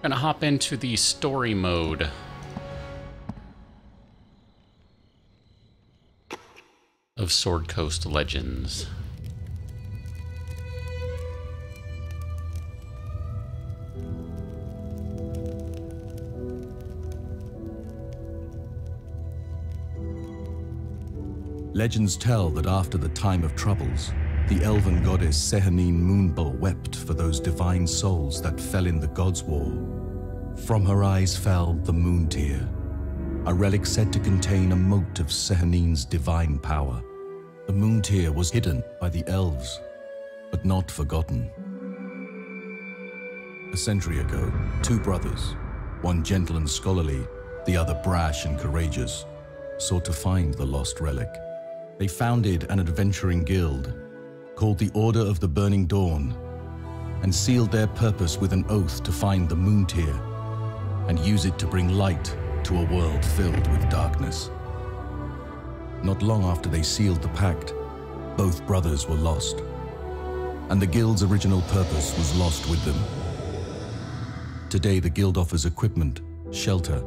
Gonna hop into the story mode. Of Sword Coast Legends. Legends tell that after the time of troubles, the elven goddess Sehanine Moonbull wept for those divine souls that fell in the Gods' War. From her eyes fell the moon tear, a relic said to contain a mote of Sehanine's divine power. The moon tear was hidden by the elves, but not forgotten. A century ago, two brothers, one gentle and scholarly, the other brash and courageous, sought to find the lost relic. They founded an adventuring guild called the Order of the Burning Dawn and sealed their purpose with an oath to find the moon tear and use it to bring light to a world filled with darkness. Not long after they sealed the pact, both brothers were lost, and the guild's original purpose was lost with them. Today, the guild offers equipment, shelter,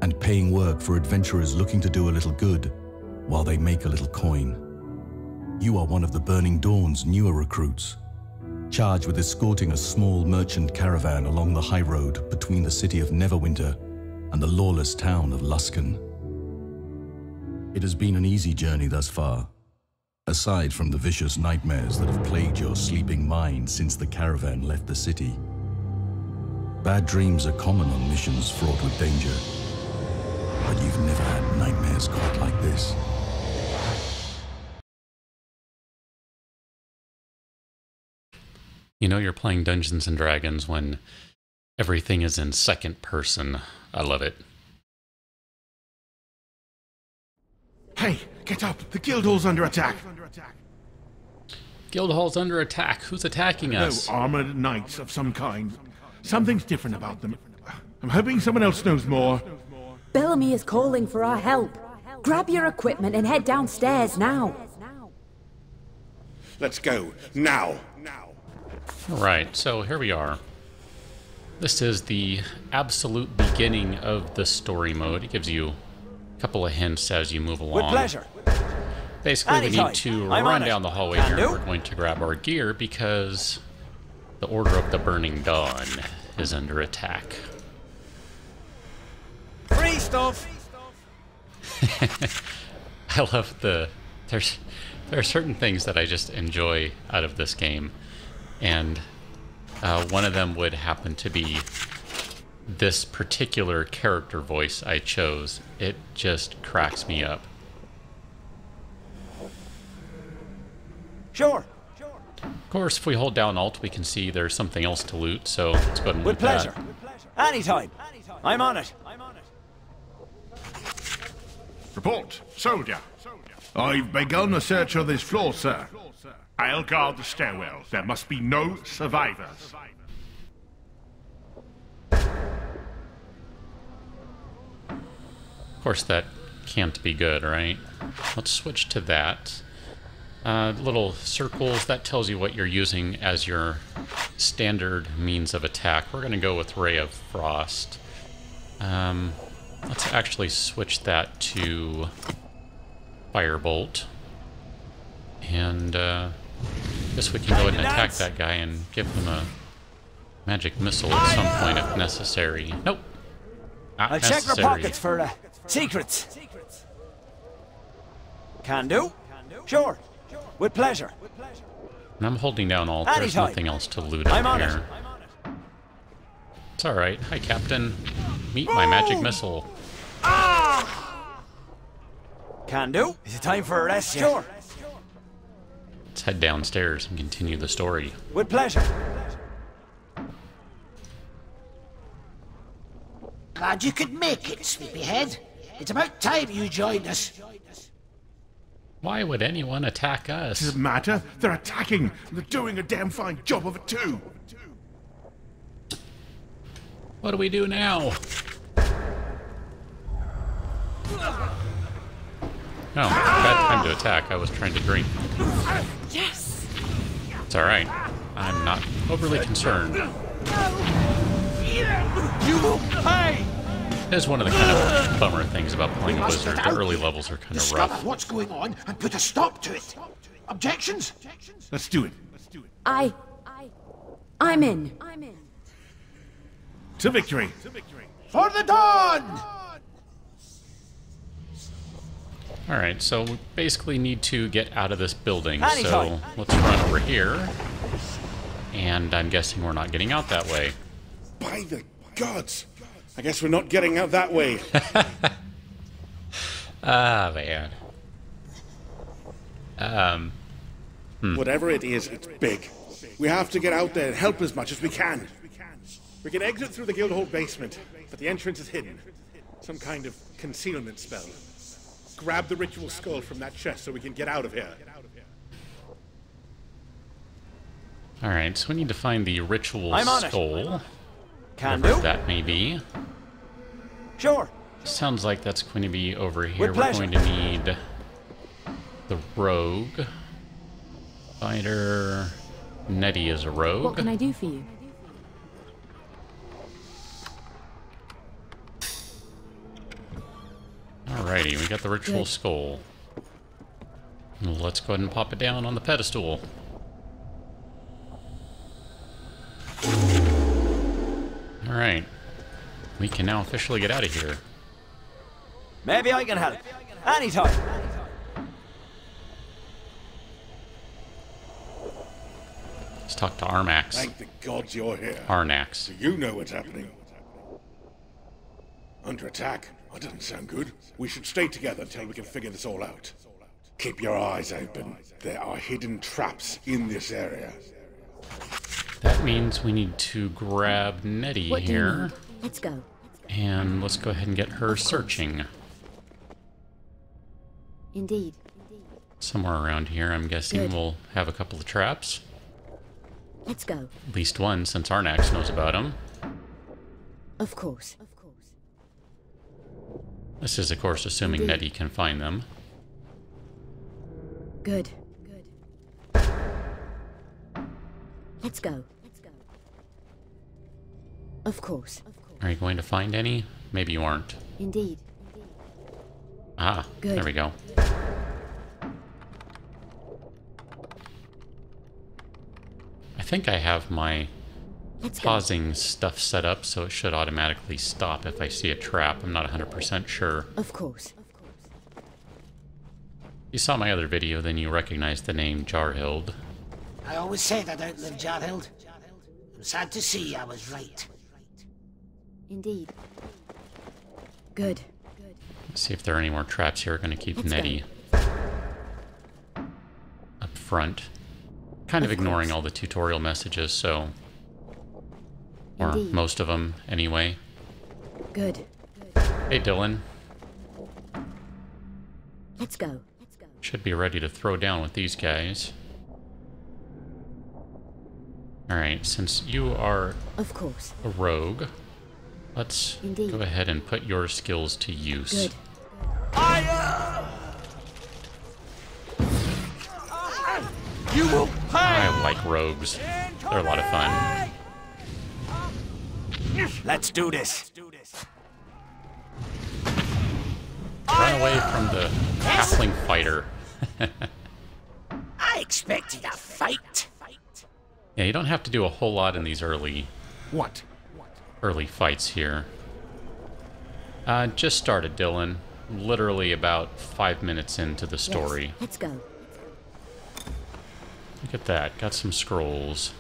and paying work for adventurers looking to do a little good while they make a little coin. You are one of the Burning Dawn's newer recruits, charged with escorting a small merchant caravan along the high road between the city of Neverwinter and the lawless town of Luskan. It has been an easy journey thus far, aside from the vicious nightmares that have plagued your sleeping mind since the caravan left the city. Bad dreams are common on missions fraught with danger, but you've never had nightmares quite like this. You know you're playing Dungeons and Dragons when everything is in second person. I love it. Hey, get up! The Guildhall's under attack! Guildhall's under attack. Who's attacking us? No, armored knights of some kind. Something's different about them. I'm hoping someone else knows more. Bellamy is calling for our help. Grab your equipment and head downstairs now. Let's go, now! Alright, so here we are. This is the absolute beginning of the story mode. It gives you a couple of hints as you move along. With pleasure. Basically, we need to run down the hallway here. do. We're going to grab our gear because the Order of the Burning Dawn is under attack. Free stuff. I love there are certain things that I just enjoy out of this game, and one of them would happen to be this particular character voice I chose. It just cracks me up. Sure. Of course, if we hold down Alt, we can see there's something else to loot, so let's go ahead and loot With pleasure. that. Anytime. I'm on it. Report, soldier. I've begun a search of this floor, sir. I'll guard the stairwell. There must be no survivors. Of course, that can't be good, right? Let's switch to that. Little circles, that tells you what you're using as your standard means of attack. We're going to go with Ray of Frost. Let's actually switch that to Firebolt. And I guess we can go ahead and attack that guy and give him a magic missile at some point if necessary. Nope. Not I'll necessary. check your pockets for secrets. Can do. Sure. With pleasure. And I'm holding down Alt. There's Anytime. nothing else to loot up I'm on here. It's alright. Hi, Captain. Meet my magic missile. Can do. Is it time for a rest? Sure. Let's head downstairs and continue the story. With pleasure. Glad you could make it, sleepyhead. It's about time you joined us. Why would anyone attack us? Does it matter? They're attacking. They're doing a damn fine job of it too. What do we do now? No, bad time to attack. I was trying to drink. Yes! It's alright. I'm not overly concerned. That's one of the kind of bummer things about playing a Must Blizzard. get The out early here, levels are kind of discover rough. what's going on and put a stop to it. Objections? Let's do it. I'm in. To victory. For the dawn! Alright, so we basically need to get out of this building, so Anytime. let's run over here. And I'm guessing we're not getting out that way. By the gods! I guess we're not getting out that way. Ah, man. Whatever it is, it's big. We have to get out there and help as much as we can. We can exit through the Guildhall basement, but the entrance is hidden. Some kind of concealment spell. Grab the ritual skull from that chest so we can get out of here. Alright, so we need to find the ritual I'm on it. skull. Can Whatever do. that may be. Sure. Sounds like that's going to be over here. With We're pleasure. going to need the rogue. Fighter. Nettie is a rogue. What can I do for you? Alrighty, we got the ritual Good. skull. Let's go ahead and pop it down on the pedestal. Alright. We can now officially get out of here. Maybe I can help. Anytime. Let's talk to Armax. Thank the gods you're here. Arnax. You know what's happening. Under attack? That doesn't sound good. We should stay together until we can figure this all out. Keep your eyes open. There are hidden traps in this area. That means we need to grab Nettie What do you here. need? Let's go. And let's go ahead and get her searching. Indeed. Somewhere around here, I'm guessing Good. we'll have a couple of traps. Let's go. At least one, since Arnax knows about them. Of course. This is, of course, assuming Indeed. Nettie can find them. Good. Let's go. Of course. Are you going to find any? Maybe you aren't. Indeed. Ah, Good. there we go. I think I have my Let's go. pausing stuff set up, so it should automatically stop if I see a trap. I'm not 100% sure. Of course. You saw my other video, then you recognized the name Jarhild. I always said I'd outlive Jarhild. I'm sad to see I was right. Indeed. Good. Let's see if there are any more traps here. We're going to keep Let's go. Nettie up front. Kind of ignoring all the tutorial messages, so... Or Indeed. most of them, anyway. Good. Hey, Dylan. Let's go. Should be ready to throw down with these guys. Alright, since you are Of course. a rogue, let's Indeed. go ahead and put your skills to use. Good. You will pay. I like rogues. They're a lot of fun. Let's do this. Run away from the halfling fighter. I expected a fight. Yeah, you don't have to do a whole lot in these early fights here. Just started, Dylan. Literally about 5 minutes into the story. Yes. Let's go. Look at that. Got some scrolls.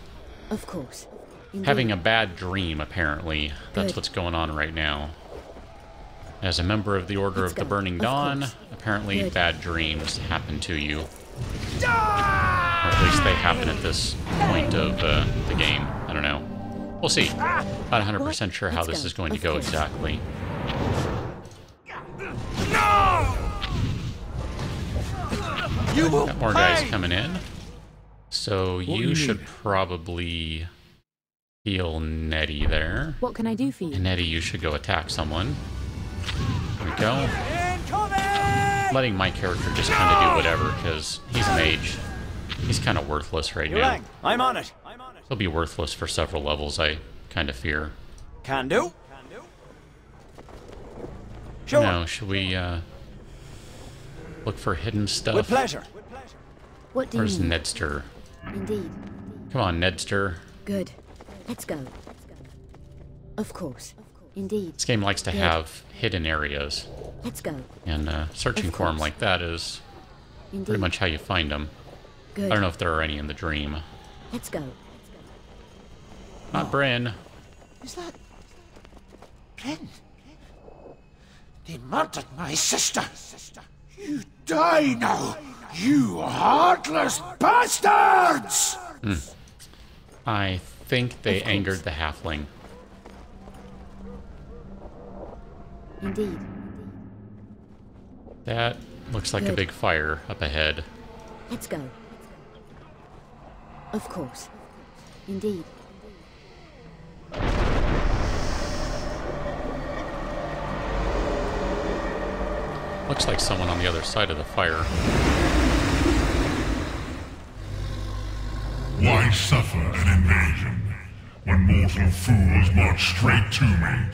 Of course. Indeed. Having a bad dream, apparently. That's Good. what's going on right now. As a member of the Order Let's of the go. Burning Of Dawn, course. apparently Good. bad dreams happen to you. Or at least they happen at this point of the game. I don't know. We'll see. Not 100% sure how Let's this go. is going to Of go course. exactly. You will Got more guys pay. coming in. So you should probably heal Nettie there. What can I do for you? And Nettie, you should go attack someone. There we go. Incoming! Letting my character just kind of do whatever, because he's a mage. He's kind of worthless right You now. rang. I'm on it. He'll be worthless for several levels, I kind of fear. Can do. Sure. Now, should we look for hidden stuff? With pleasure. What do you Where's need? Nedster? Indeed. Come on, Nedster. Good. Let's go. Of course. Indeed. This game likes to Good. have hidden areas, Let's go. and searching Of for them course. like that is Indeed. pretty much how you find them. Good. I don't know if there are any in the dream. Let's go. Not Bryn. Is that... Bryn? They murdered my sister. You die now, you heartless bastards! I think they Of course. angered the halfling. Indeed. That looks like a Good. big fire up ahead. Let's go. Of course. Indeed. Looks like someone on the other side of the fire. Why suffer an invasion when mortal fools march straight to me?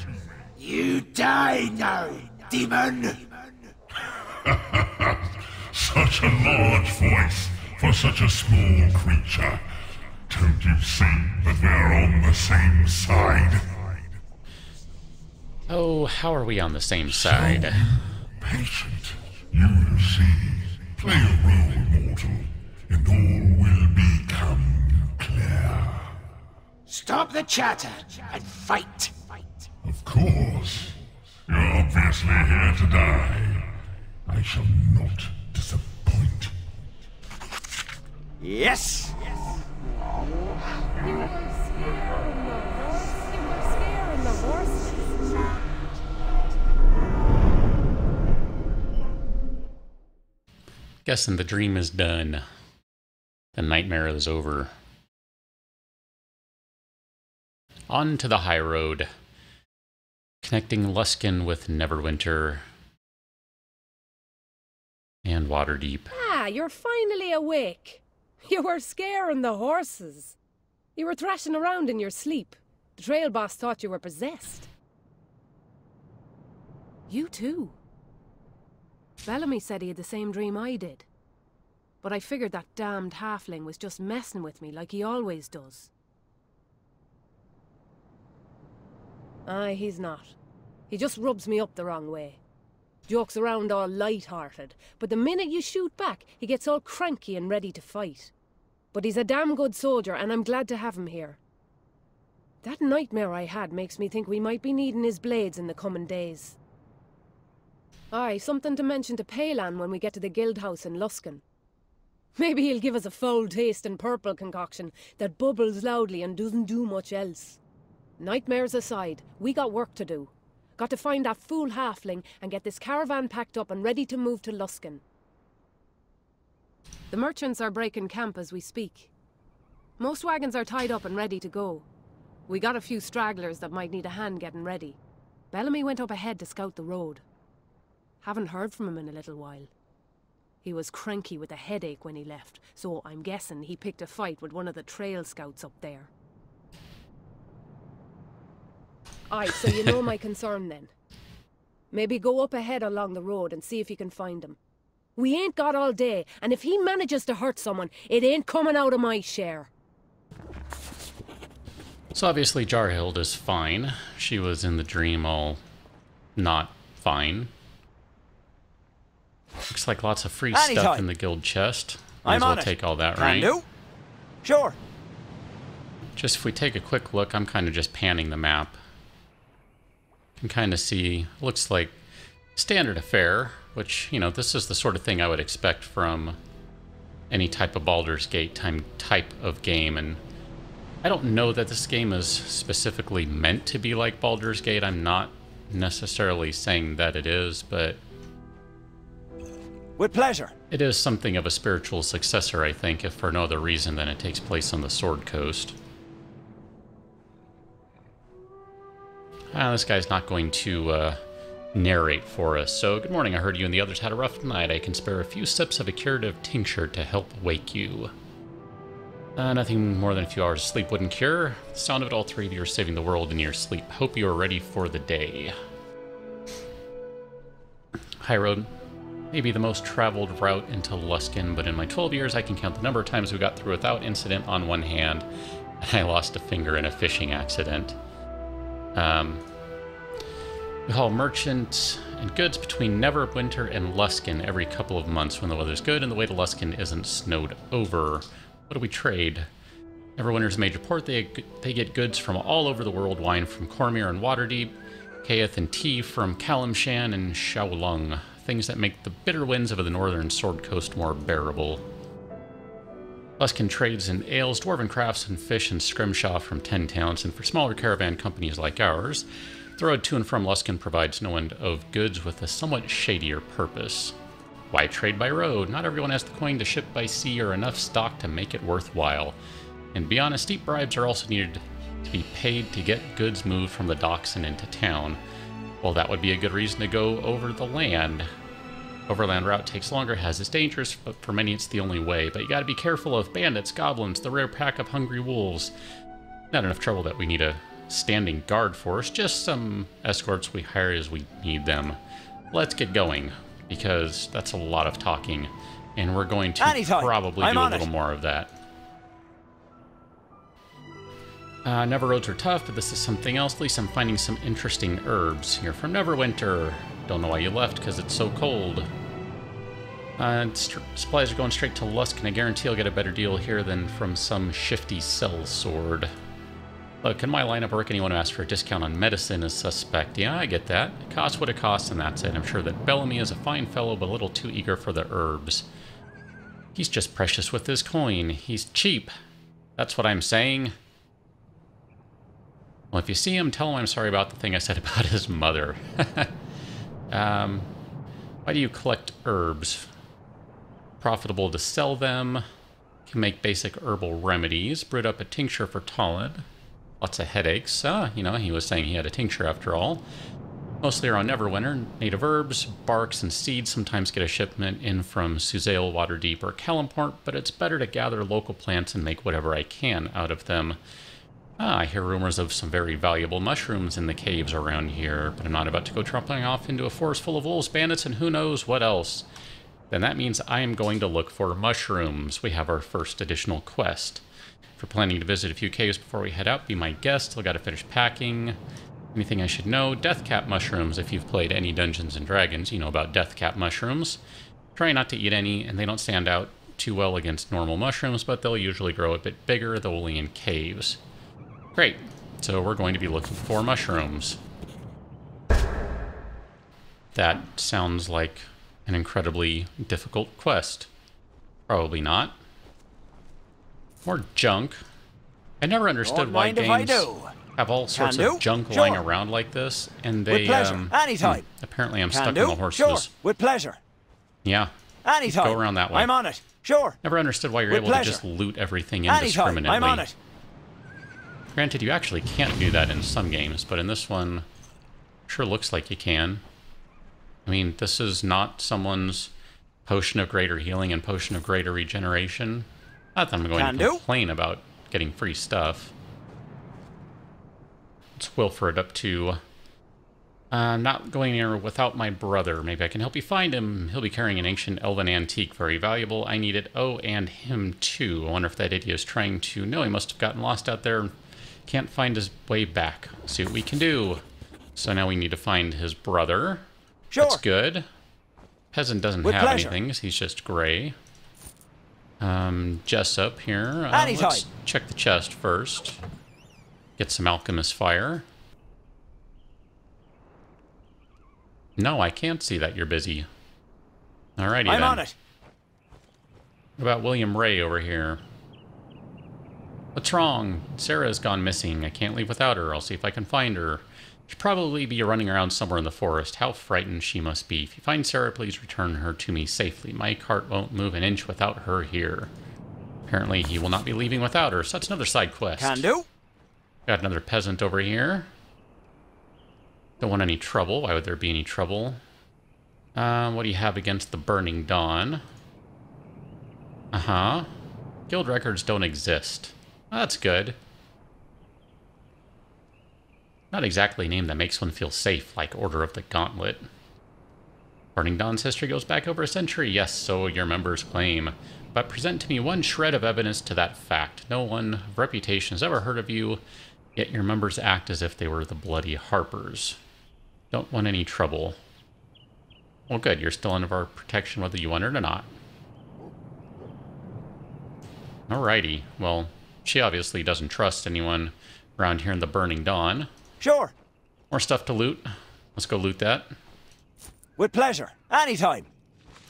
You die now, demon! Such a large voice for such a small creature. Don't you see that we're on the same side? Oh, how are we on the same side? Patient, you will see. Play a role, mortal, and all will become clear. Stop the chatter and fight! Of course. You're obviously here to die. I shall not disappoint. Yes! You were scaring the horse. You were scaring the horse. Guessing the dream is done. The nightmare is over. On to the high road. Connecting Luskin with Neverwinter and Waterdeep. Ah, you're finally awake. You were scaring the horses. You were thrashing around in your sleep. The trail boss thought you were possessed. You too. Bellamy said he had the same dream I did. But I figured that damned halfling was just messing with me like he always does. Aye, he's not. He just rubs me up the wrong way. Jokes around all light-hearted, but the minute you shoot back, he gets all cranky and ready to fight. But he's a damn good soldier, and I'm glad to have him here. That nightmare I had makes me think we might be needing his blades in the coming days. Aye, something to mention to Palan when we get to the guild house in Luskin. Maybe he'll give us a foul-tasting purple concoction that bubbles loudly and doesn't do much else. Nightmares aside, we got work to do. Got to find that fool halfling and get this caravan packed up and ready to move to Luskin. The merchants are breaking camp as we speak. Most wagons are tied up and ready to go. We got a few stragglers that might need a hand getting ready. Bellamy went up ahead to scout the road. Haven't heard from him in a little while. He was cranky with a headache when he left, so I'm guessing he picked a fight with one of the trail scouts up there. Aye, so you know my concern then. Maybe go up ahead along the road and see if you can find him. We ain't got all day, and if he manages to hurt someone, it ain't coming out of my share. So obviously Jarhild is fine. She was in the dream all not fine. Looks like lots of free stuff Anytime. in the guild chest. Might I'm as well on it. take all that, Can right? do. Sure. Just if we take a quick look, I'm kind of just panning the map. You can kind of see, looks like standard affair, which, you know, this is the sort of thing I would expect from any type of Baldur's Gate type of game. And I don't know that this game is specifically meant to be like Baldur's Gate. I'm not necessarily saying that it is, but With pleasure. it is something of a spiritual successor, I think, if for no other reason than it takes place on the Sword Coast. This guy's not going to narrate for us. So, good morning. I heard you and the others had a rough night. I can spare a few sips of a curative tincture to help wake you. Nothing more than a few hours of sleep wouldn't cure. The sound of it, all three of you are saving the world in your sleep. Hope you are ready for the day. High Road may be the most traveled route into Luskan, but in my 12 years I can count the number of times we got through without incident on one hand, and I lost a finger in a fishing accident. We haul merchants and goods between Neverwinter and Luskan every couple of months when the weather's good and the way to Luskan isn't snowed over. What do we trade? Neverwinter's a major port. They get goods from all over the world. Wine from Cormyr and Waterdeep, Kaeth and tea from Kalimshan and Shaolong. Things that make the bitter winds of the northern Sword Coast more bearable. Luskan trades in ales, dwarven crafts, and fish and scrimshaw from 10 towns, and for smaller caravan companies like ours, the road to and from Luskan provides no end of goods with a somewhat shadier purpose. Why trade by road? Not everyone has the coin to ship by sea or enough stock to make it worthwhile. And be honest, steep bribes are also needed to be paid to get goods moved from the docks and into town. Well, that would be a good reason to go over the land. Overland route takes longer, has its dangers, but for many it's the only way. But you gotta be careful of bandits, goblins, the rare pack of hungry wolves. Not enough trouble that we need a standing guard force, just some escorts we hire as we need them. Let's get going, because that's a lot of talking, and we're going to probably do a little more of that. Never roads are tough, but this is something else. At least I'm finding some interesting herbs. You're from Neverwinter. Don't know why you left, because it's so cold. Supplies are going straight to Lusk, and I guarantee I'll get a better deal here than from some shifty sellsword. Look, in my lineup, I reckon anyone who asks for a discount on medicine is suspect. Yeah, I get that. It costs what it costs, and that's it. I'm sure that Bellamy is a fine fellow, but a little too eager for the herbs. He's just precious with his coin. He's cheap. That's what I'm saying. Well, if you see him, tell him I'm sorry about the thing I said about his mother. Why do you collect herbs? Profitable to sell them. Can make basic herbal remedies. Brewed up a tincture for Talon. Lots of headaches. You know, he was saying he had a tincture after all. Mostly around Neverwinter. Native herbs, barks, and seeds. Sometimes get a shipment in from Suzail, Waterdeep, or Kalimport, but it's better to gather local plants and make whatever I can out of them. I hear rumors of some very valuable mushrooms in the caves around here, but I'm not about to go trampling off into a forest full of wolves, bandits, and who knows what else. Then that means I am going to look for mushrooms. We have our first additional quest. If you're planning to visit a few caves before we head out, be my guest. Still got to finish packing. Anything I should know? Deathcap mushrooms. If you've played any Dungeons & Dragons, you know about deathcap mushrooms. Try not to eat any, and they don't stand out too well against normal mushrooms, but they'll usually grow a bit bigger, though only in caves. Great. So we're going to be looking for mushrooms. That sounds like an incredibly difficult quest. Probably not. More junk. I never understood why games have all sorts of junk lying around like this, and they, Anytime. Apparently I'm stuck on the horses. Sure, with pleasure. Yeah. Anytime. Go around that way. I'm on it. Sure. Never understood why you're able to just loot everything indiscriminately. I'm on it. Granted, you actually can't do that in some games, but in this one, sure looks like you can. I mean, this is not someone's potion of greater healing and potion of greater regeneration. Not that I'm going to complain about getting free stuff. It's Wilfred up to... I'm not going here without my brother. Maybe I can help you find him. He'll be carrying an ancient elven antique, very valuable. I need it. Oh, and him too. I wonder if that idiot is trying to... No, he must have gotten lost out there and can't find his way back. Let's see what we can do. So now we need to find his brother. Sure. That's good. Peasant doesn't have anything. He's just gray. Jessup here. Let's check the chest first. Get some alchemist fire. No, I can't see that you're busy. Alrighty then. I'm on it. What about William Ray over here? What's wrong? Sarah's gone missing. I can't leave without her. I'll see if I can find her. She'll probably be running around somewhere in the forest. How frightened she must be. If you find Sarah, please return her to me safely. My cart won't move an inch without her here. Apparently, he will not be leaving without her, so that's another side quest. Can do. Got another peasant over here. Don't want any trouble. Why would there be any trouble? What do you have against the Burning Dawn? Uh-huh. Guild records don't exist. Well, that's good. Not exactly a name that makes one feel safe, like Order of the Gauntlet. Burning Dawn's history goes back over a century. Yes, so your members claim. But present to me one shred of evidence to that fact. No one of reputation has ever heard of you, yet your members act as if they were the bloody Harpers. Don't want any trouble. Well, good. You're still under our protection whether you want it or not. Alrighty. Well, she obviously doesn't trust anyone around here in the Burning Dawn. Sure. More stuff to loot. Let's go loot that. With pleasure. Anytime.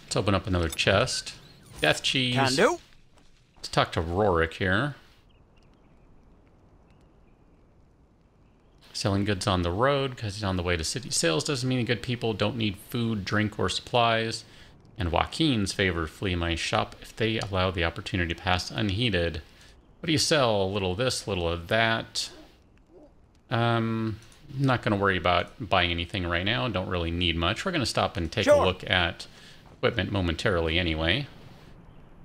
Let's open up another chest. Death cheese. Can do. Let's talk to Rorik here. Selling goods on the road because he's on the way to city sales doesn't mean good people don't need food, drink, or supplies. And Joaquin's favor flee my shop if they allow the opportunity to pass unheeded. What do you sell? A little of this, a little of that. Not going to worry about buying anything right now. Don't really need much. We're going to stop and take a look at equipment momentarily anyway.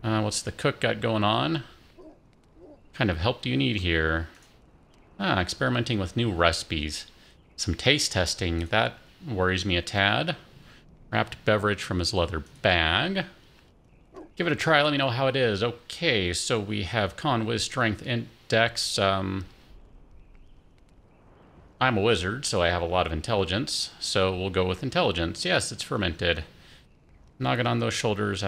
What's the cook got going on? What kind of help do you need here? Experimenting with new recipes. Some taste testing. That worries me a tad. Wrapped beverage from his leather bag. Give it a try. Let me know how it is. Okay, so we have con, wiz, strength, index. I'm a wizard, so I have a lot of intelligence. So we'll go with intelligence. Yes, it's fermented. Noggin on those shoulders.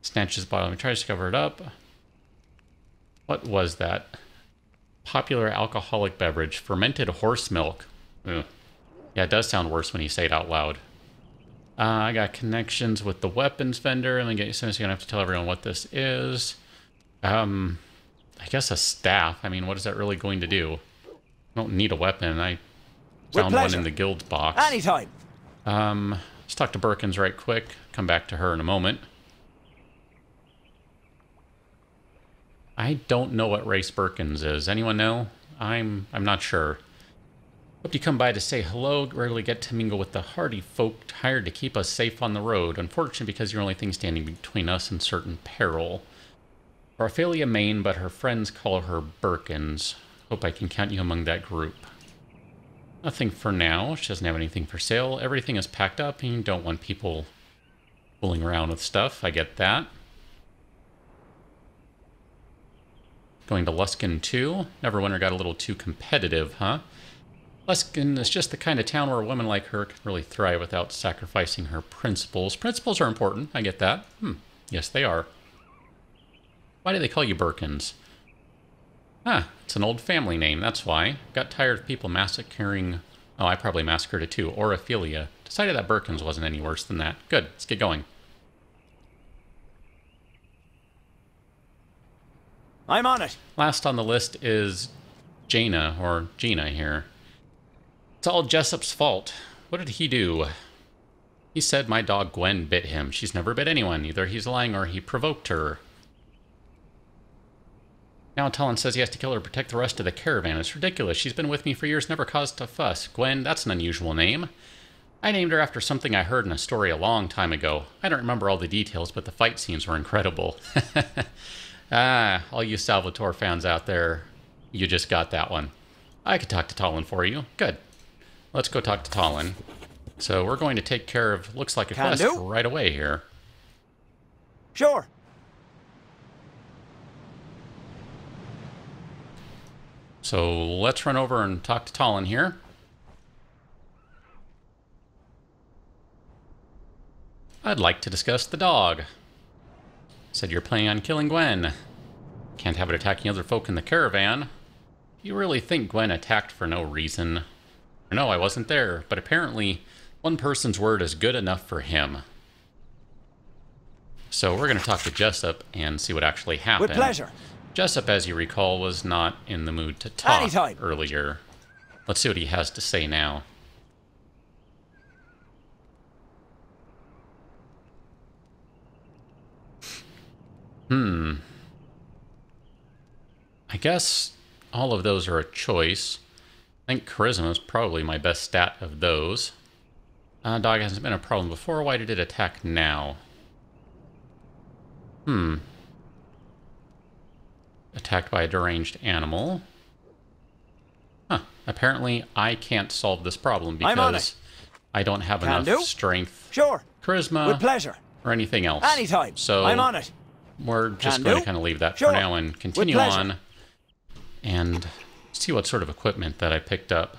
Snatches bottle. Tries to cover it up. What was that? Popular alcoholic beverage. Fermented horse milk. Ugh. Yeah, it does sound worse when you say it out loud. I got connections with the weapons vendor. Let me get you some. So you're going to have to tell everyone what this is. I guess a staff. I mean, what is that really going to do? I don't need a weapon. I found one in the guild box. Anytime. Let's talk to Birkins right quick. Come back to her in a moment. I don't know what race Birkins is. Anyone know? I'm not sure. Hope you come by to say hello. Rarely get to mingle with the hardy folk hired to keep us safe on the road. Unfortunately, because you're the only thing standing between us and certain peril. Ophelia Main, but her friends call her Birkins. Hope I can count you among that group. Nothing for now. She doesn't have anything for sale. Everything is packed up, and you don't want people fooling around with stuff. I get that. Going to Luskin 2. Neverwinter got a little too competitive, huh? Luskin is just the kind of town where a woman like her can really thrive without sacrificing her principles. Principles are important. I get that. Yes, they are. Why do they call you Birkins? It's an old family name, that's why. Got tired of people massacring... Oh, I probably massacred it too. Or Ophelia. Decided that Birkins wasn't any worse than that. Good, let's get going. I'm on it. Last on the list is Jaina, or Gina here. It's all Jessup's fault. What did he do? He said my dog Gwen bit him. She's never bit anyone. Either he's lying or he provoked her. Now Talon says he has to kill her to protect the rest of the caravan. It's ridiculous. She's been with me for years, never caused a fuss. Gwen, that's an unusual name. I named her after something I heard in a story a long time ago. I don't remember all the details, but the fight scenes were incredible. All you Salvatore fans out there, you just got that one. I could talk to Talon for you. Good. Let's go talk to Talon. So we're going to take care of, looks like a quest right away here. Sure. So let's run over and talk to Talon here. I'd like to discuss the dog. Said you're planning on killing Gwen. Can't have it attacking other folk in the caravan. You really think Gwen attacked for no reason? No, I wasn't there, but apparently one person's word is good enough for him. So we're going to talk to Jessup and see what actually happened. With pleasure. Jessup, as you recall, was not in the mood to talk earlier. Let's see what he has to say now. I guess all of those are a choice. I think charisma is probably my best stat of those. Dog hasn't been a problem before. Why did it attack now? Attacked by a deranged animal. Apparently I can't solve this problem because I don't have Can enough do. strength, Sure. charisma, With pleasure. or anything else. Anytime. So I'm on it. we're just Can going do. to kind of leave that Sure. for now and continue With pleasure. on and see what sort of equipment that I picked up.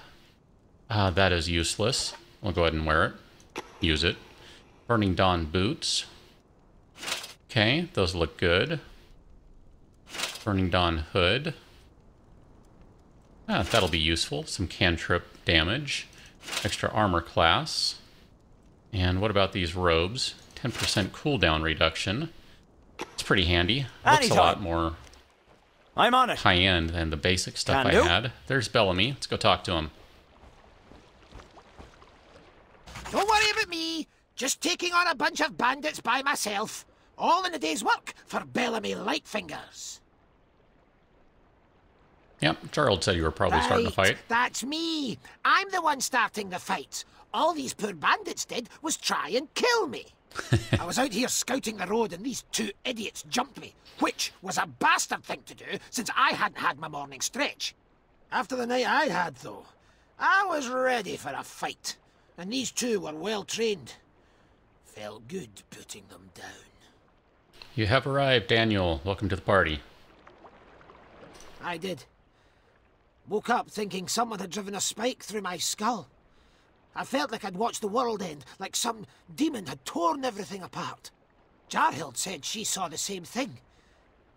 That is useless. We'll go ahead and wear it. Use it. Burning Dawn boots. Okay, those look good. Burning Dawn hood. That'll be useful. Some cantrip damage. Extra armor class. And what about these robes? 10% cooldown reduction. It's pretty handy. Looks a lot more I'm on it. high-end than the basic stuff Can I do. had. There's Bellamy. Let's go talk to him. Don't worry about me. Just taking on a bunch of bandits by myself. All in a day's work for Bellamy Lightfingers. Yep, Gerald said you were probably starting to fight. That's me. I'm the one starting the fight. All these poor bandits did was try and kill me. I was out here scouting the road and these two idiots jumped me, which was a bastard thing to do since I hadn't had my morning stretch. After the night I'd had, though, I was ready for a fight, and these two were well trained. Felt good putting them down. You have arrived, Daniel. Welcome to the party. I did. Woke up thinking someone had driven a spike through my skull. I felt like I'd watched the world end, like some demon had torn everything apart. Jarhild said she saw the same thing.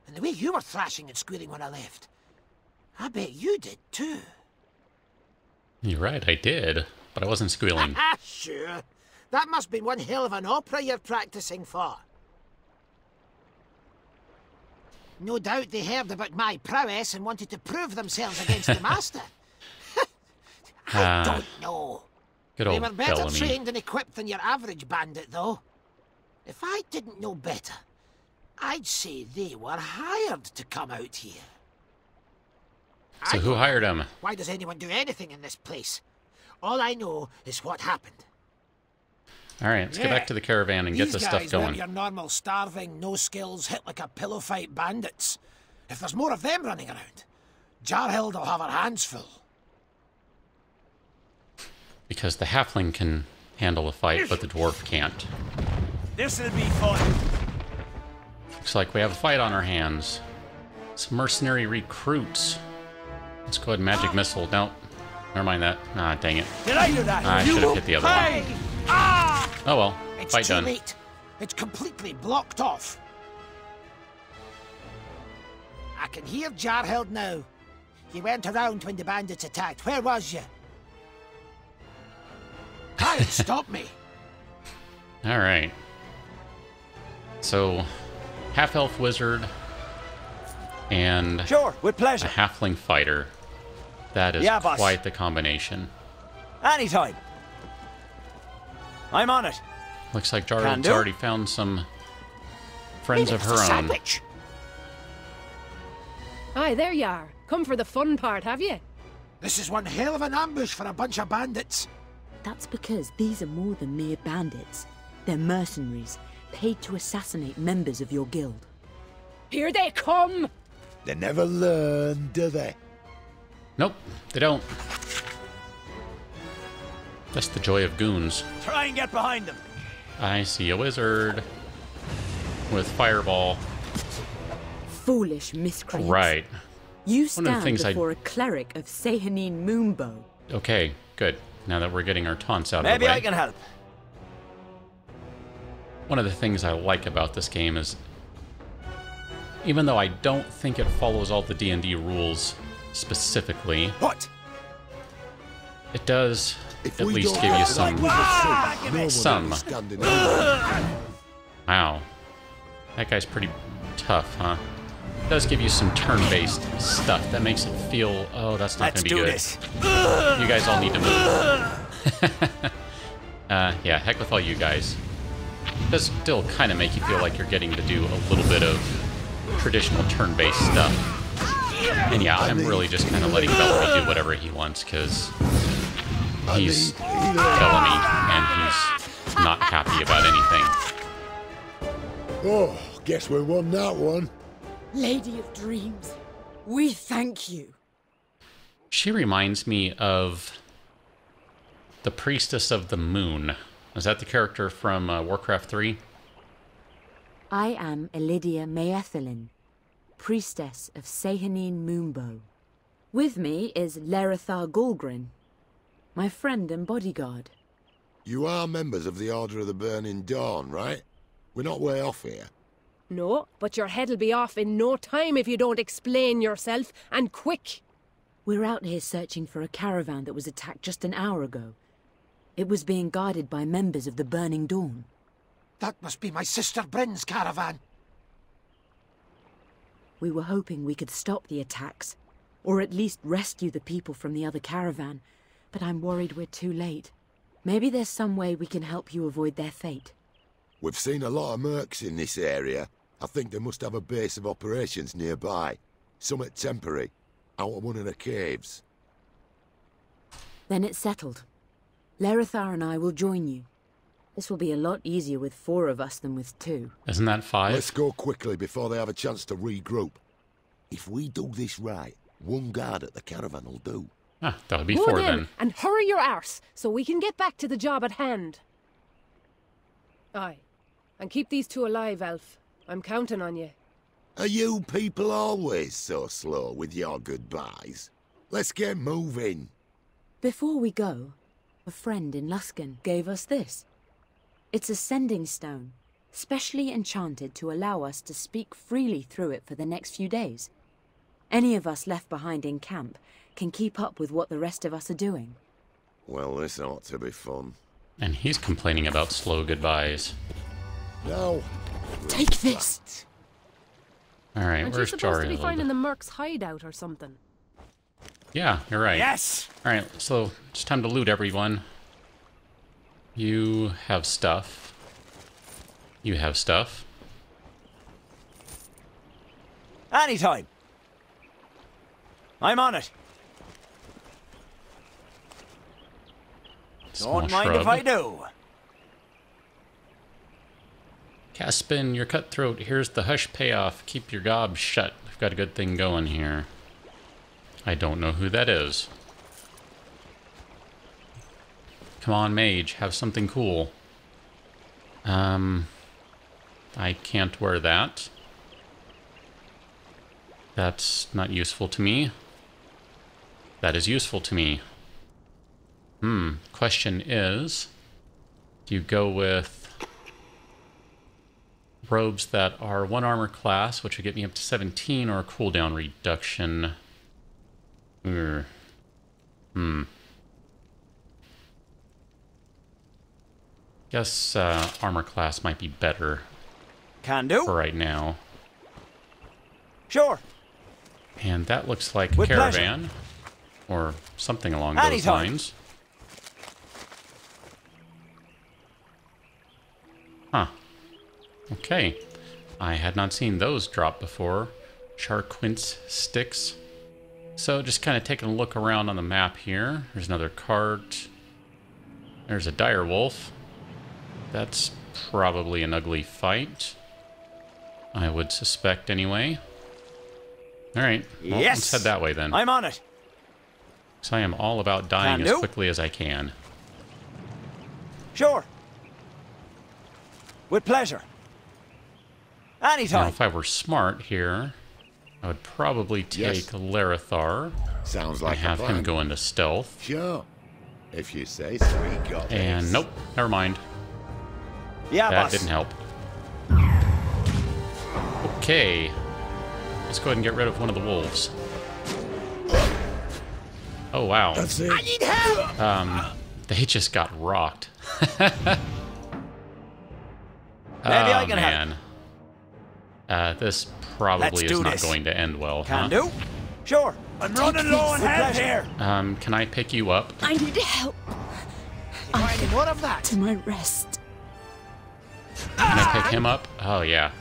And the way you were thrashing and squealing when I left, I bet you did too. You're right, I did, but I wasn't squealing. Sure. That must be one hell of an opera you're practicing for. No doubt they heard about my prowess and wanted to prove themselves against the master. I don't know. Good They old were better Bellamy. trained and equipped than your average bandit, though. If I didn't know better, I'd say they were hired to come out here. So who hired him? Why does anyone do anything in this place? All I know is what happened. All right, let's get back to the caravan and get These this guys stuff going. weren't your normal starving, no skills, hit like a pillow fight bandits. If there's more of them running around, Jarhild will have her hands full. Because the halfling can handle a fight, but the dwarf can't. This'll be fun. Looks like we have a fight on our hands. Some mercenary recruits. Let's go ahead and magic missile. No, never mind that. Ah, dang it. Did I do that? I should have hit the other one. Ah! Oh well, It's fight too done. late. It's completely blocked off. I can hear Jarhild now. You weren't around when the bandits attacked. Where was you? Try and stop me. All right. So, half-elf wizard and Sure, with a pleasure. halfling fighter. That is Yeah, boss. quite the combination. Anytime. I'm on it. Looks like Can Jarl's do. already found some friends of her own. Sandwich. Aye, there you are. Come for the fun part, have you? This is one hell of an ambush for a bunch of bandits. That's because these are more than mere bandits. They're mercenaries, paid to assassinate members of your guild. Here they come! They never learn, do they? Nope, they don't. That's the joy of goons. Try and get behind them. I see a wizard with fireball. Foolish miscreants. Right. You One of the stand things before a cleric of Sehanine Moonbow. Okay, good. Now that we're getting our taunts out of Maybe the way. I can help. One of the things I like about this game is, even though I don't think it follows all the D&D rules specifically, What? it does If at we least don't give you get some... that with the foot, no one some. will stand in our way. Wow. That guy's pretty tough, huh? It does give you some turn-based stuff that makes it feel, oh, that's not Let's going to be do good. this. You guys all need to move. Yeah, heck with all you guys. It does still kind of make you feel like you're getting to do a little bit of traditional turn-based stuff. And yeah, I'm really just kind of letting Bellamy do whatever he wants, because he's Bellamy, and he's not happy about anything. Oh, guess we won that one. Lady of Dreams, we thank you. She reminds me of the Priestess of the Moon. Is that the character from Warcraft 3? I am Elidia Maethelin, priestess of Sehanine Moonbow. With me is Lerithar Gulgrin, my friend and bodyguard. You are members of the Order of the Burning Dawn, right? We're not way off here. No, but your head'll be off in no time if you don't explain yourself, and quick. We're out here searching for a caravan that was attacked just an hour ago. It was being guarded by members of the Burning Dawn. That must be my sister Bryn's caravan. We were hoping we could stop the attacks, or at least rescue the people from the other caravan, but I'm worried we're too late. Maybe there's some way we can help you avoid their fate. We've seen a lot of mercs in this area. I think they must have a base of operations nearby. Somewhat temporary, out of one of the caves. Then it's settled. Lerithar and I will join you. This will be a lot easier with 4 of us than with 2. Isn't that 5? Let's go quickly before they have a chance to regroup. If we do this right, one guard at the caravan will do. Ah, that'll be Go 4 then, then. and hurry your arse, so we can get back to the job at hand. Aye. And keep these 2 alive, Elf. I'm counting on you. Are you people always so slow with your goodbyes? Let's get moving. Before we go, a friend in Luskan gave us this. It's a sending stone, specially enchanted to allow us to speak freely through it for the next few days. Any of us left behind in camp can keep up with what the rest of us are doing. Well, this ought to be fun. And he's complaining about slow goodbyes. No. Take this! Alright, Aren't you where's supposed to be Jariel? finding the merc's hideout or something? Yeah, you're right. Yes! Alright, so it's time to loot everyone. You have stuff. You have stuff. Anytime. I'm on it. Small Don't mind shrub. if I do. Caspin, your cutthroat. Here's the hush payoff. Keep your gob shut. I've got a good thing going here. I don't know who that is. Come on, mage. Have something cool. I can't wear that. That's not useful to me. That is useful to me. Question is, do you go with robes that are 1 armor class, which would get me up to 17, or a cooldown reduction? Guess armor class might be better Can do. for right now. Sure. And that looks like With caravan, or something along those Anytime. lines. Huh. Okay. I had not seen those drop before. Charquince sticks. So just kind of taking a look around on the map here. There's another cart. There's a dire wolf. That's probably an ugly fight, I would suspect anyway. Alright, well, Yes. let's head that way then. I'm on it. So I am all about dying Can as do. quickly as I can. Sure. With pleasure. Now, Anytime. if I were smart here, I would probably take Yes. Larethar Sounds and like have a him plan. go into stealth. Sure. If you say so, we got And this. nope, never mind. Yeah, That boss. didn't help. Okay. Let's go ahead and get rid of one of the wolves. Oh, wow. That's it. I need help! They just got rocked. Maybe I Oh, can help. man. This probably Let's is do not this. going to end well, Can huh? do. Sure. I'm running low on With health pleasure. here. Can I pick you up? I need help Any more of that? to my rest. Can I pick him up? Oh, yeah.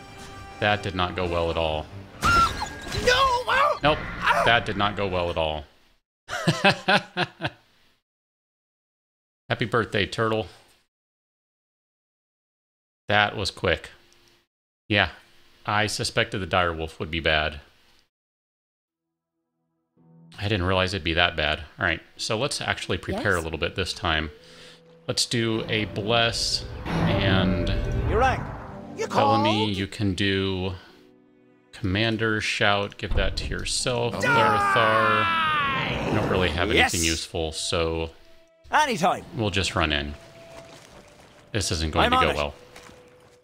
That did not go well at all. No! Nope, that did not go well at all. Happy birthday, turtle. That was quick. Yeah, I suspected the direwolf would be bad. I didn't realize it'd be that bad. All right, so let's actually prepare a little bit this time. Let's do a bless, and You rang. You Bellamy, called? you can do Commander Shout. Give that to yourself. Larethar. You don't really have anything useful, so Anytime. we'll just run in. This isn't going I'm to on go it. well.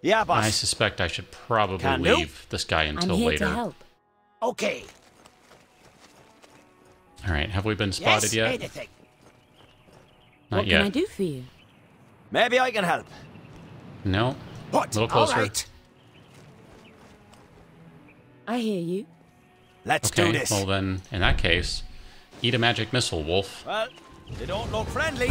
Yeah, boss. I suspect I should probably Can do. leave this guy until I'm here later. to help. Okay. All right, have we been spotted Yes, yet? anything. Not What yet. can I do for you? Maybe I can help. No. What? A little closer. All right. I hear you. Let's Okay, do this. well then, in that case, eat a magic missile, Wolf. Well, they don't look friendly.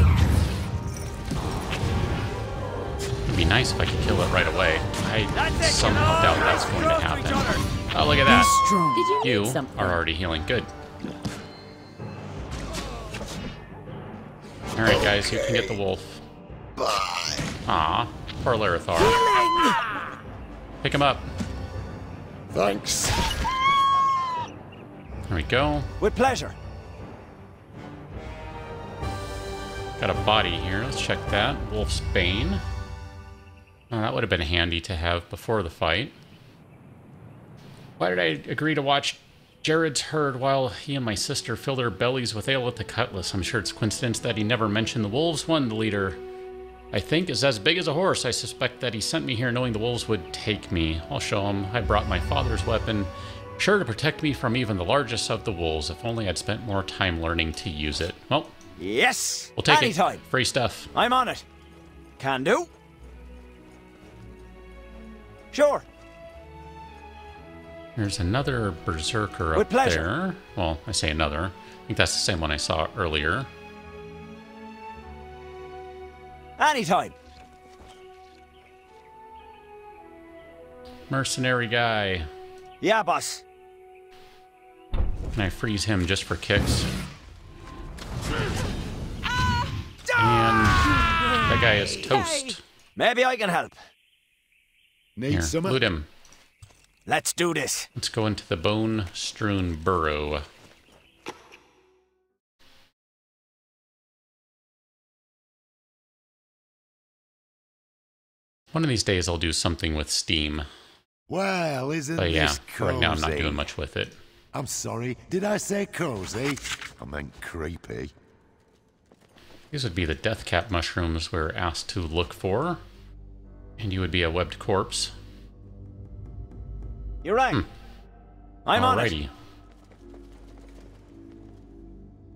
It'd be nice if I could kill it right away. I That's it, somehow you doubt know. that's going to Close to each happen. other. Oh, look at Be that. strong. Did you You need something? are already healing. Good. Alright, guys, you can get the wolf. Bye. Aw, poor Larethar. Pick him up. Thanks. There we go. With pleasure. Got a body here. Let's check that. Wolf's Bane. Oh, that would have been handy to have before the fight. Why did I agree to watch Jared's herd while he and my sister fill their bellies with ale at the Cutlass? I'm sure it's coincidence that he never mentioned the wolves. One, the leader, I think, is as big as a horse. I suspect that he sent me here knowing the wolves would take me. I'll show him. I brought my father's weapon, sure to protect me from even the largest of the wolves. If only I'd spent more time learning to use it. Well, Yes. we'll take Anytime. it. Free stuff. I'm on it. Can do. Sure. There's another berserker up With pleasure. there. Well, I say another. I think that's the same one I saw earlier. Anytime. Mercenary guy. Yeah, boss. Can I freeze him just for kicks? And that guy is toast. Maybe I can help. Need Here, some? loot him. Let's do this. Let's go into the bone-strewn burrow. One of these days I'll do something with Steam. Well, isn't But yeah, this for right now I'm not cozy? doing much with it. I'm sorry, did I say cozy? I meant creepy. These would be the death cap mushrooms we're asked to look for. And you would be a webbed corpse. You rang. I'm on it. Alrighty.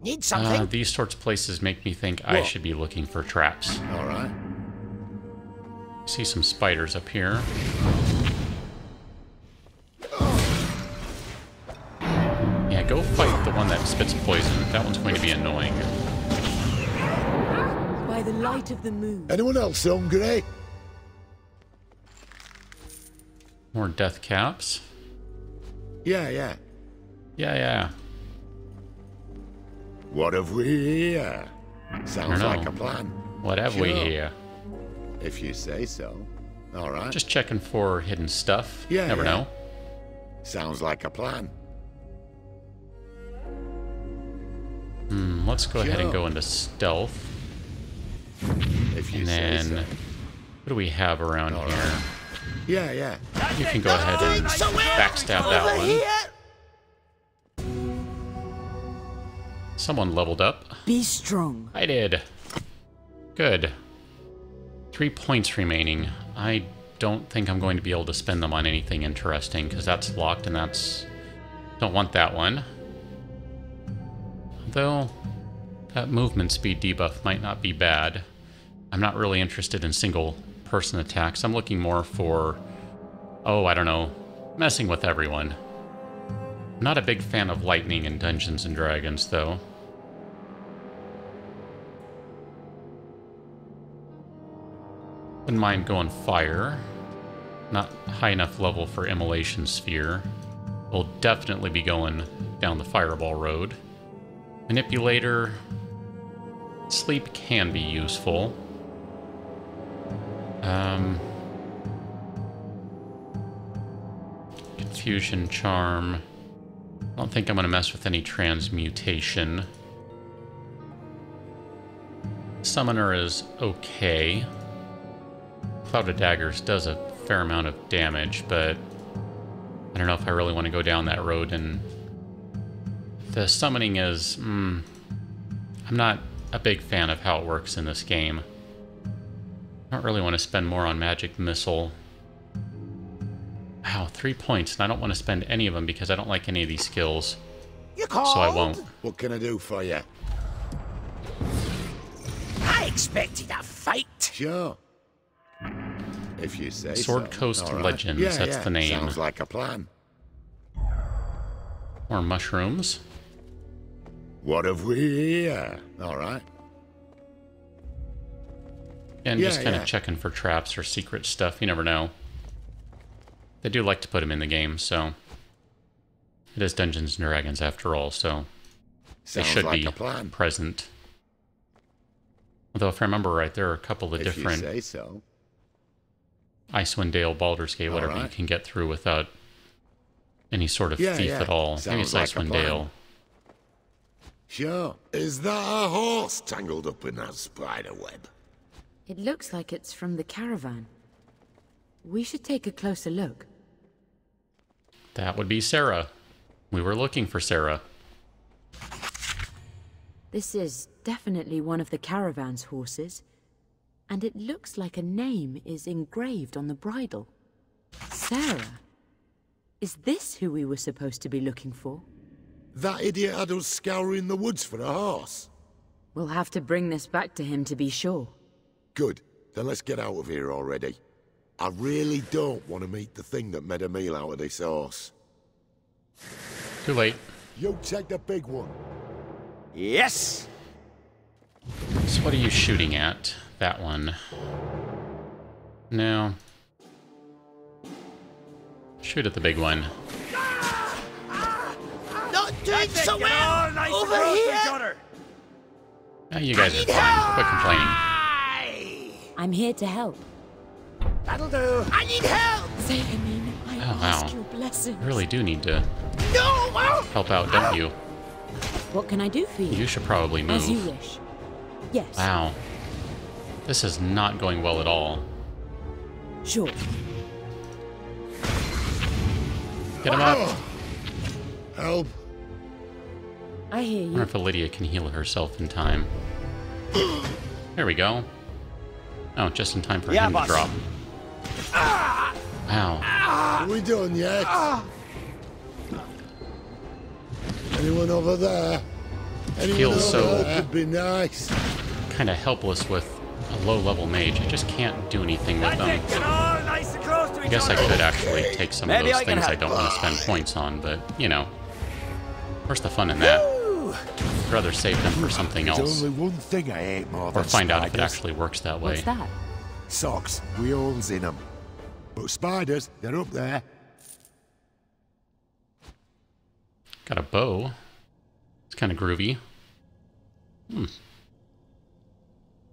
Need something? These sorts of places make me think I should be looking for traps. All right. See some spiders up here. Yeah, go fight the one that spits poison. That one's going to be annoying. By the light of the moon. Anyone else hungry? More death caps. Yeah. Yeah, yeah. What have we here? Sounds know. like a plan. What have we Sure. here? If you say so. All right. Just checking for hidden stuff. Yeah, Never yeah. know. Sounds like a plan. Let's go ahead and Sure. go into stealth. If you And say then, so. what do we have around All here? right. Yeah. You can go ahead and backstab that one. Someone leveled up. Be strong. I did. Good. 3 points remaining. I don't think I'm going to be able to spend them on anything interesting, because that's locked and that's... Don't want that one. Though, that movement speed debuff might not be bad. I'm not really interested in single-person attacks. I'm looking more for... Oh, I don't know. Messing with everyone. I'm not a big fan of lightning in Dungeons & Dragons, though. Wouldn't mind going fire. Not high enough level for immolation sphere. We'll definitely be going down the fireball road. Manipulator. Sleep can be useful. Confusion charm. don't think I'm going to mess with any transmutation. Summoner is okay. Cloud of Daggers does a fair amount of damage, but I don't know if I really want to go down that road. And the summoning is... I'm not a big fan of how it works in this game. I don't really want to spend more on Magic Missile. Wow, 3 points, and I don't want to spend any of them because I don't like any of these skills. You called? So I won't. What can I do for you? I expected a fight. Sure. If you say Sword so. Coast All right. Legends, Yeah, that's yeah. the name. Sounds like a plan. More mushrooms. What have we here? All right. And Yeah, just kind yeah. of checking for traps or secret stuff. You never know. They do like to put them in the game, so... It is Dungeons & Dragons after all, so... They Sounds should like be a plan. present. Although, if I remember right, there are a couple of If different... you say so. Icewind Dale, Baldur's Gate, whatever you right. can get through without any sort of Yeah, thief yeah. at all. Maybe it's Sounds like a Icewind plan. Dale. Sure. Is that a horse tangled up in that spider web? It looks like it's from the caravan. We should take a closer look. That would be Sarah. We were looking for Sarah. This is definitely one of the caravan's horses, and it looks like a name is engraved on the bridle. Sarah. Is this who we were supposed to be looking for? That idiot had us scouring the woods for a horse. We'll have to bring this back to him to be sure. Good. Then let's get out of here already. I really don't want to meet the thing that made a meal out of this horse. Too late. You take the big one. Yes! So what are you shooting at? That one. No. Shoot at the big one. Not doing so Get all well. nice and Over close to each here. other. Ah, you guys are fine. Quit complaining. Aye. I'm here to help. That'll do. I need help. Faerûn, I Oh, ask wow. your blessings. You really do need to No! help out, don't you? What can I do for you? You should probably As you move. wish. Yes. Wow. This is not going well at all. Sure. Get him up. Help. I hear I wonder you. if Lydia can heal herself in time. There we go. Oh, just in time for Yeah, him boss. to drop. Wow. Are we done yet? Anyone over there? Anyone Feels over so- there? Could be nice. Kind of helpless with a low-level mage. I just can't do anything with them. Get all nice and close to I each guess I other. could actually take some of Maybe those I can things I help. don't want to spend points on, but, you know. Where's the fun in that? Woo! I'd rather save them for something There's else. only one thing I hate more Or than find out if it spiders. actually works that way. What's that? Socks with holes in them. But spiders, they're up there. Got a bow. It's kind of groovy.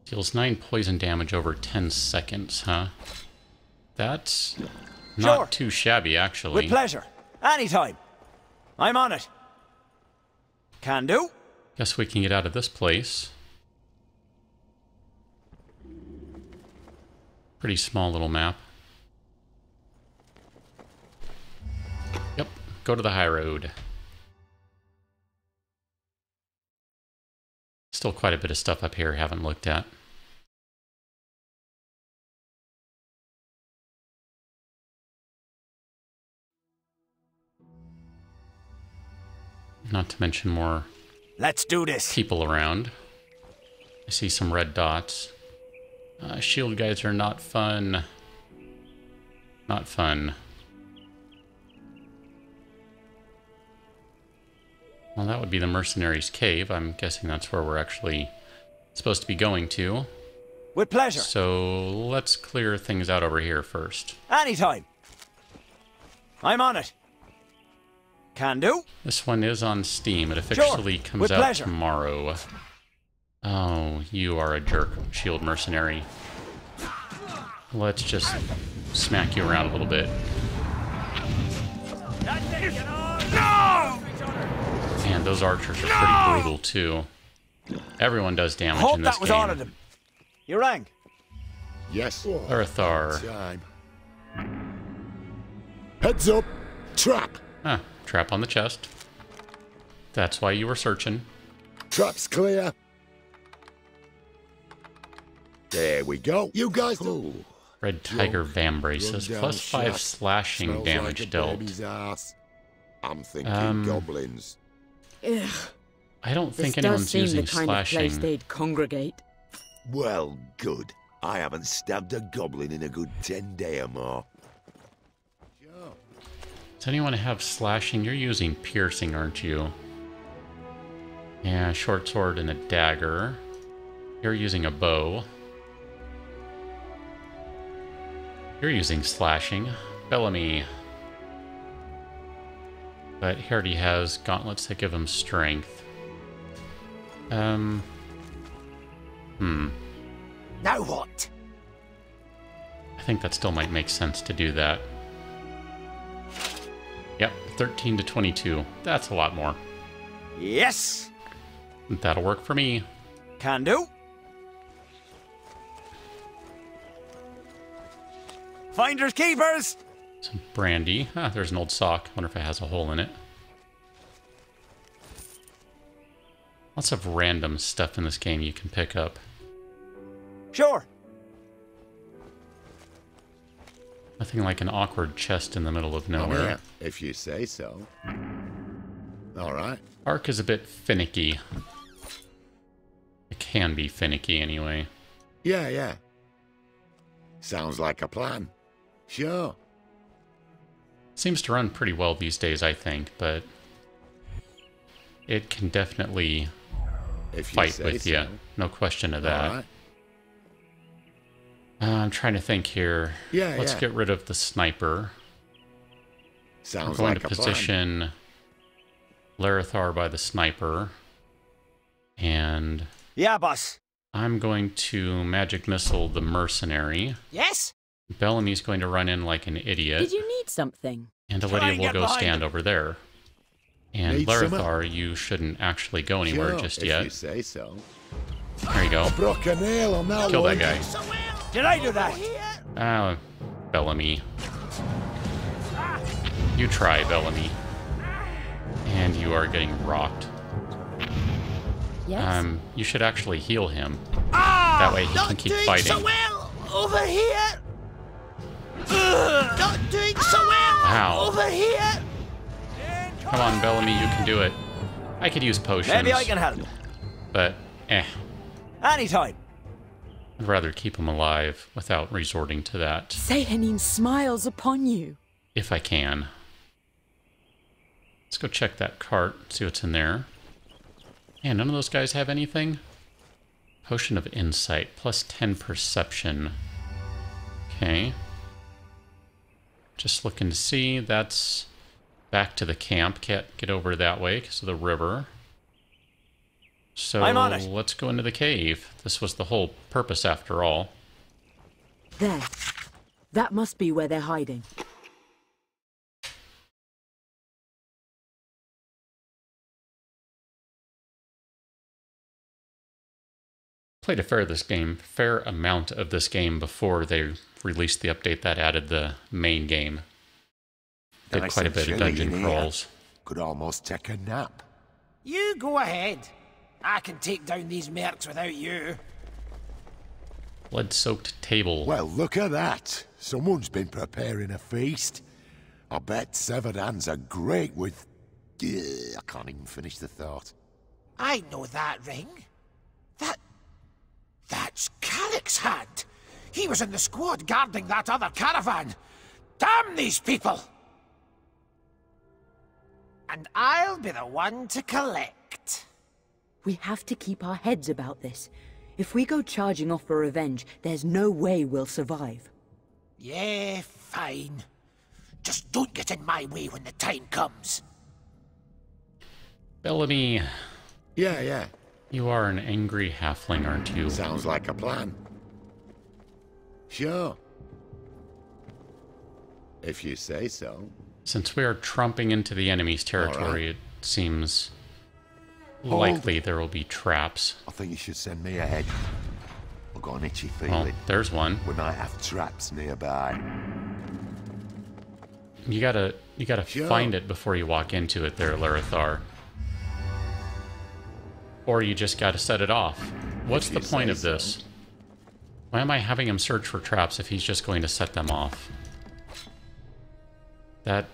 Deals 9 poison damage over 10 seconds, huh? That's not Sure. too shabby, actually. With pleasure. Anytime. I'm on it. Can do. Guess we can get out of this place. Pretty small little map. Yep, go to the high road. Still quite a bit of stuff up here I haven't looked at. Not to mention more Let's do this. people around. I see some red dots. Shield guys are not fun. Not fun. Well, that would be the Mercenaries' Cave. I'm guessing that's where we're actually supposed to be going to. With pleasure. So let's clear things out over here first. Anytime. I'm on it. Can do. This one is on Steam. It officially comes with out pleasure. tomorrow. Oh, you are a jerk, Shield Mercenary. Let's just smack you around a little bit. That's it. Get all those archers are pretty brutal too. Everyone does damage Hope in this that was all of game. them. You rang. Yes. Larathar. Time. Heads up. Trap. Ah, trap on the chest. That's why you were searching. Trap's clear. There we go. You guys do. Red Tiger Vam Braces. Run down Plus 5 shaft. slashing Smells damage like a dealt. baby's ass. I'm thinking goblins. Ugh, I don't this think anyone's does seem using the kind of place slashing. they'd congregate. Well, good. I haven't stabbed a goblin in a good 10 days or more. Does anyone have slashing? You're using piercing, aren't you? Yeah, short sword and a dagger. You're using a bow. You're using slashing. Bellamy. But he already has gauntlets that give him strength. Now what? I think that still might make sense to do that. Yep, 13 to 22. That's a lot more. Yes. That'll work for me. Can do. Finders keepers. Some brandy. Ah, there's an old sock. Wonder if it has a hole in it. Lots of random stuff in this game you can pick up. Sure. Nothing like an awkward chest in the middle of I'm nowhere. here, if you say so. All right. Ark is a bit finicky. It can be finicky anyway. Yeah. Sounds like a plan. Sure. Seems to run pretty well these days, I think, but it can definitely If you fight say with so. you. No question of that. All right. I'm trying to think here. Yeah, Let's yeah. get rid of the sniper. I'm Sounds going like to a plan. position Larathar by the sniper. And Yeah, boss. I'm going to magic missile the mercenary. Yes? Bellamy's going to run in like an idiot. Did you need something? And Try Lydia and will get go behind stand him. over there. And Need Larathar, you shouldn't actually go anywhere Sure, just if yet. you say so. There you go. Broke a nail on that Kill one. that guy. So well. Did I do that? Ah, Bellamy. You try, Bellamy. And you are getting rocked. Yes. You should actually heal him. Ah! That way he can Not keep doing fighting. so well. Over here. Not doing so well. Wow. Over here. Come on, Bellamy, you can do it. I could use potions. Maybe I can help. But, Anytime. I'd rather keep him alive without resorting to that, Sehanin smiles upon you. if I can. Let's go check that cart, see what's in there. Man, none of those guys have anything? Potion of Insight, plus 10 Perception. Okay. Just looking to see, that's back to the camp. Can't get over that way because of the river. So I'm on it. let's go into the cave. This was the whole purpose after all. There. That must be where they're hiding. Played a fair amount of this game before they released the update that added the main game. Did Nice quite a and bit of chilly dungeon in here. crawls. Could almost take a nap. You go ahead. I can take down these mercs without you. Blood-soaked table. Well, look at that. Someone's been preparing a feast. I bet severed hands are great with... I can't even finish the thought. I know that ring. That's Calic's hand. He was in the squad guarding that other caravan. Damn these people! And I'll be the one to collect. We have to keep our heads about this. If we go charging off for revenge, there's no way we'll survive. Yeah, fine. Just don't get in my way when the time comes. Bellamy, Yeah. you are an angry halfling, aren't you? Sounds like a plan. Sure. If you say so. Since we are tromping into the enemy's territory, right. it seems likely there will be traps. I think you should send me ahead. I've got an itchy feeling. Well, there's one. We might have traps nearby. You gotta Sure. find it before you walk into it there, Larethar. Or you just gotta set it off. What's the point of this? Why am I having him search for traps if he's just going to set them off? That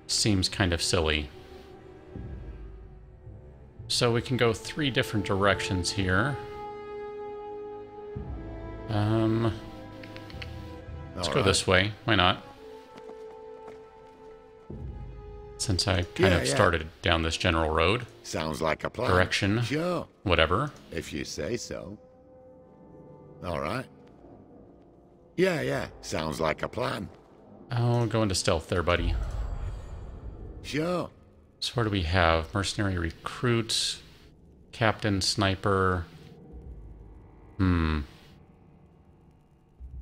seems kind of silly. So we can go 3 different directions here. Let's go this way. Why not? Since I kind of started down this general road. Sounds like a plan. Direction. Sure. Whatever. If you say so. All right. Yeah. Sounds like a plan. Oh, go into stealth there, buddy. Sure. So what do we have? Mercenary recruit, captain, sniper.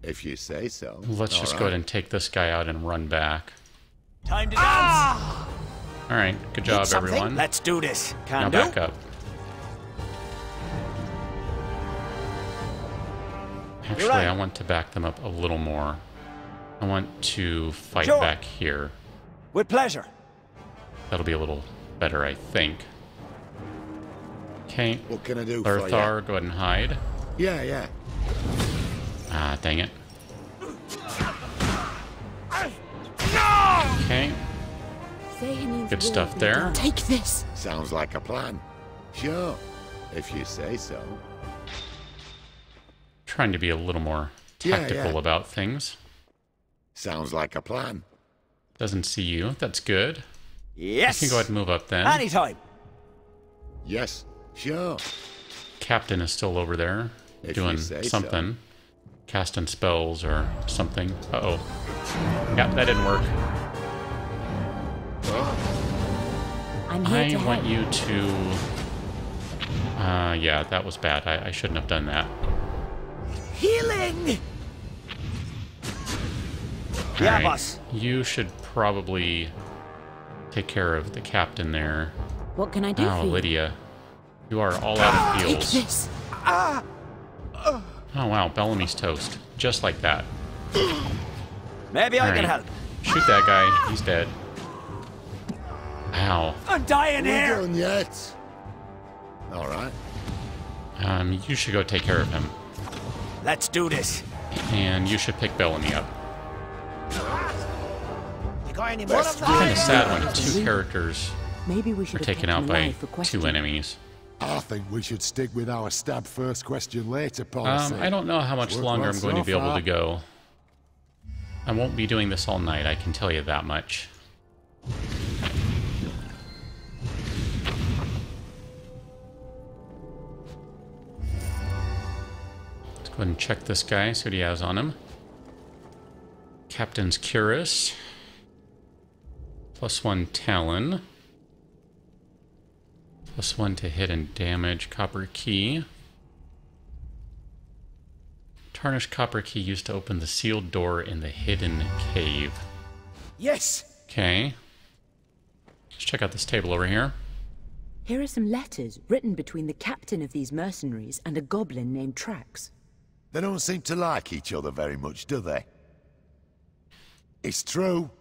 If you say so. Let's just go ahead and take this guy out and run back. Time to dance! Alright, good job, something? everyone. Let's do this. Now Can do. back up. Actually, right. I want to back them up a little more. I want to fight Sure. back here. With pleasure. That'll be a little better, I think. Okay. What can I do for you? Larethar, go ahead and hide. Yeah. Ah, dang it. Okay. Say he means Good war stuff be there. done. Take this. Sounds like a plan. Sure. If you say so. Trying to be a little more tactical about things. Sounds like a plan. Doesn't see you. That's good. Yes. You can go ahead and move up then. Anytime. Yes. Sure. Captain is still over there If doing you say something. Casting spells or something. Uh-oh. Yeah, that didn't work. I'm here to I want help. you to... yeah, that was bad. I shouldn't have done that. Healing! Yeah, Alright, boss. You should probably take care of the captain there. What can I do Oh, for you? Lydia. You are all out of Take heals. this. Oh, wow. Bellamy's toast. Just like that. Maybe I can Alright. help. Shoot that guy. He's dead. Ow. I'm dying We here. done yet? All right. You should go take care of him. Let's do this. And you should pick Bellamy up. You got any more of Kind that? of sad when 2 characters Maybe we are should have taken kept out him by alive for 2 questioning. enemies. I think we should stick with our stab first, question later policy. I don't know how much Worked longer well I'm going so to be able far. to go. I won't be doing this all night, I can tell you that much. Let's go ahead and check this guy, see what he has on him. Captain's Cuirass. +1 Talon. +1 to hit and damage. Copper Key. Tarnished copper key used to open the sealed door in the hidden cave. Yes. Okay. Let's check out this table over here. Here are some letters written between the captain of these mercenaries and a goblin named Trax. They don't seem to like each other very much, do they? It's true.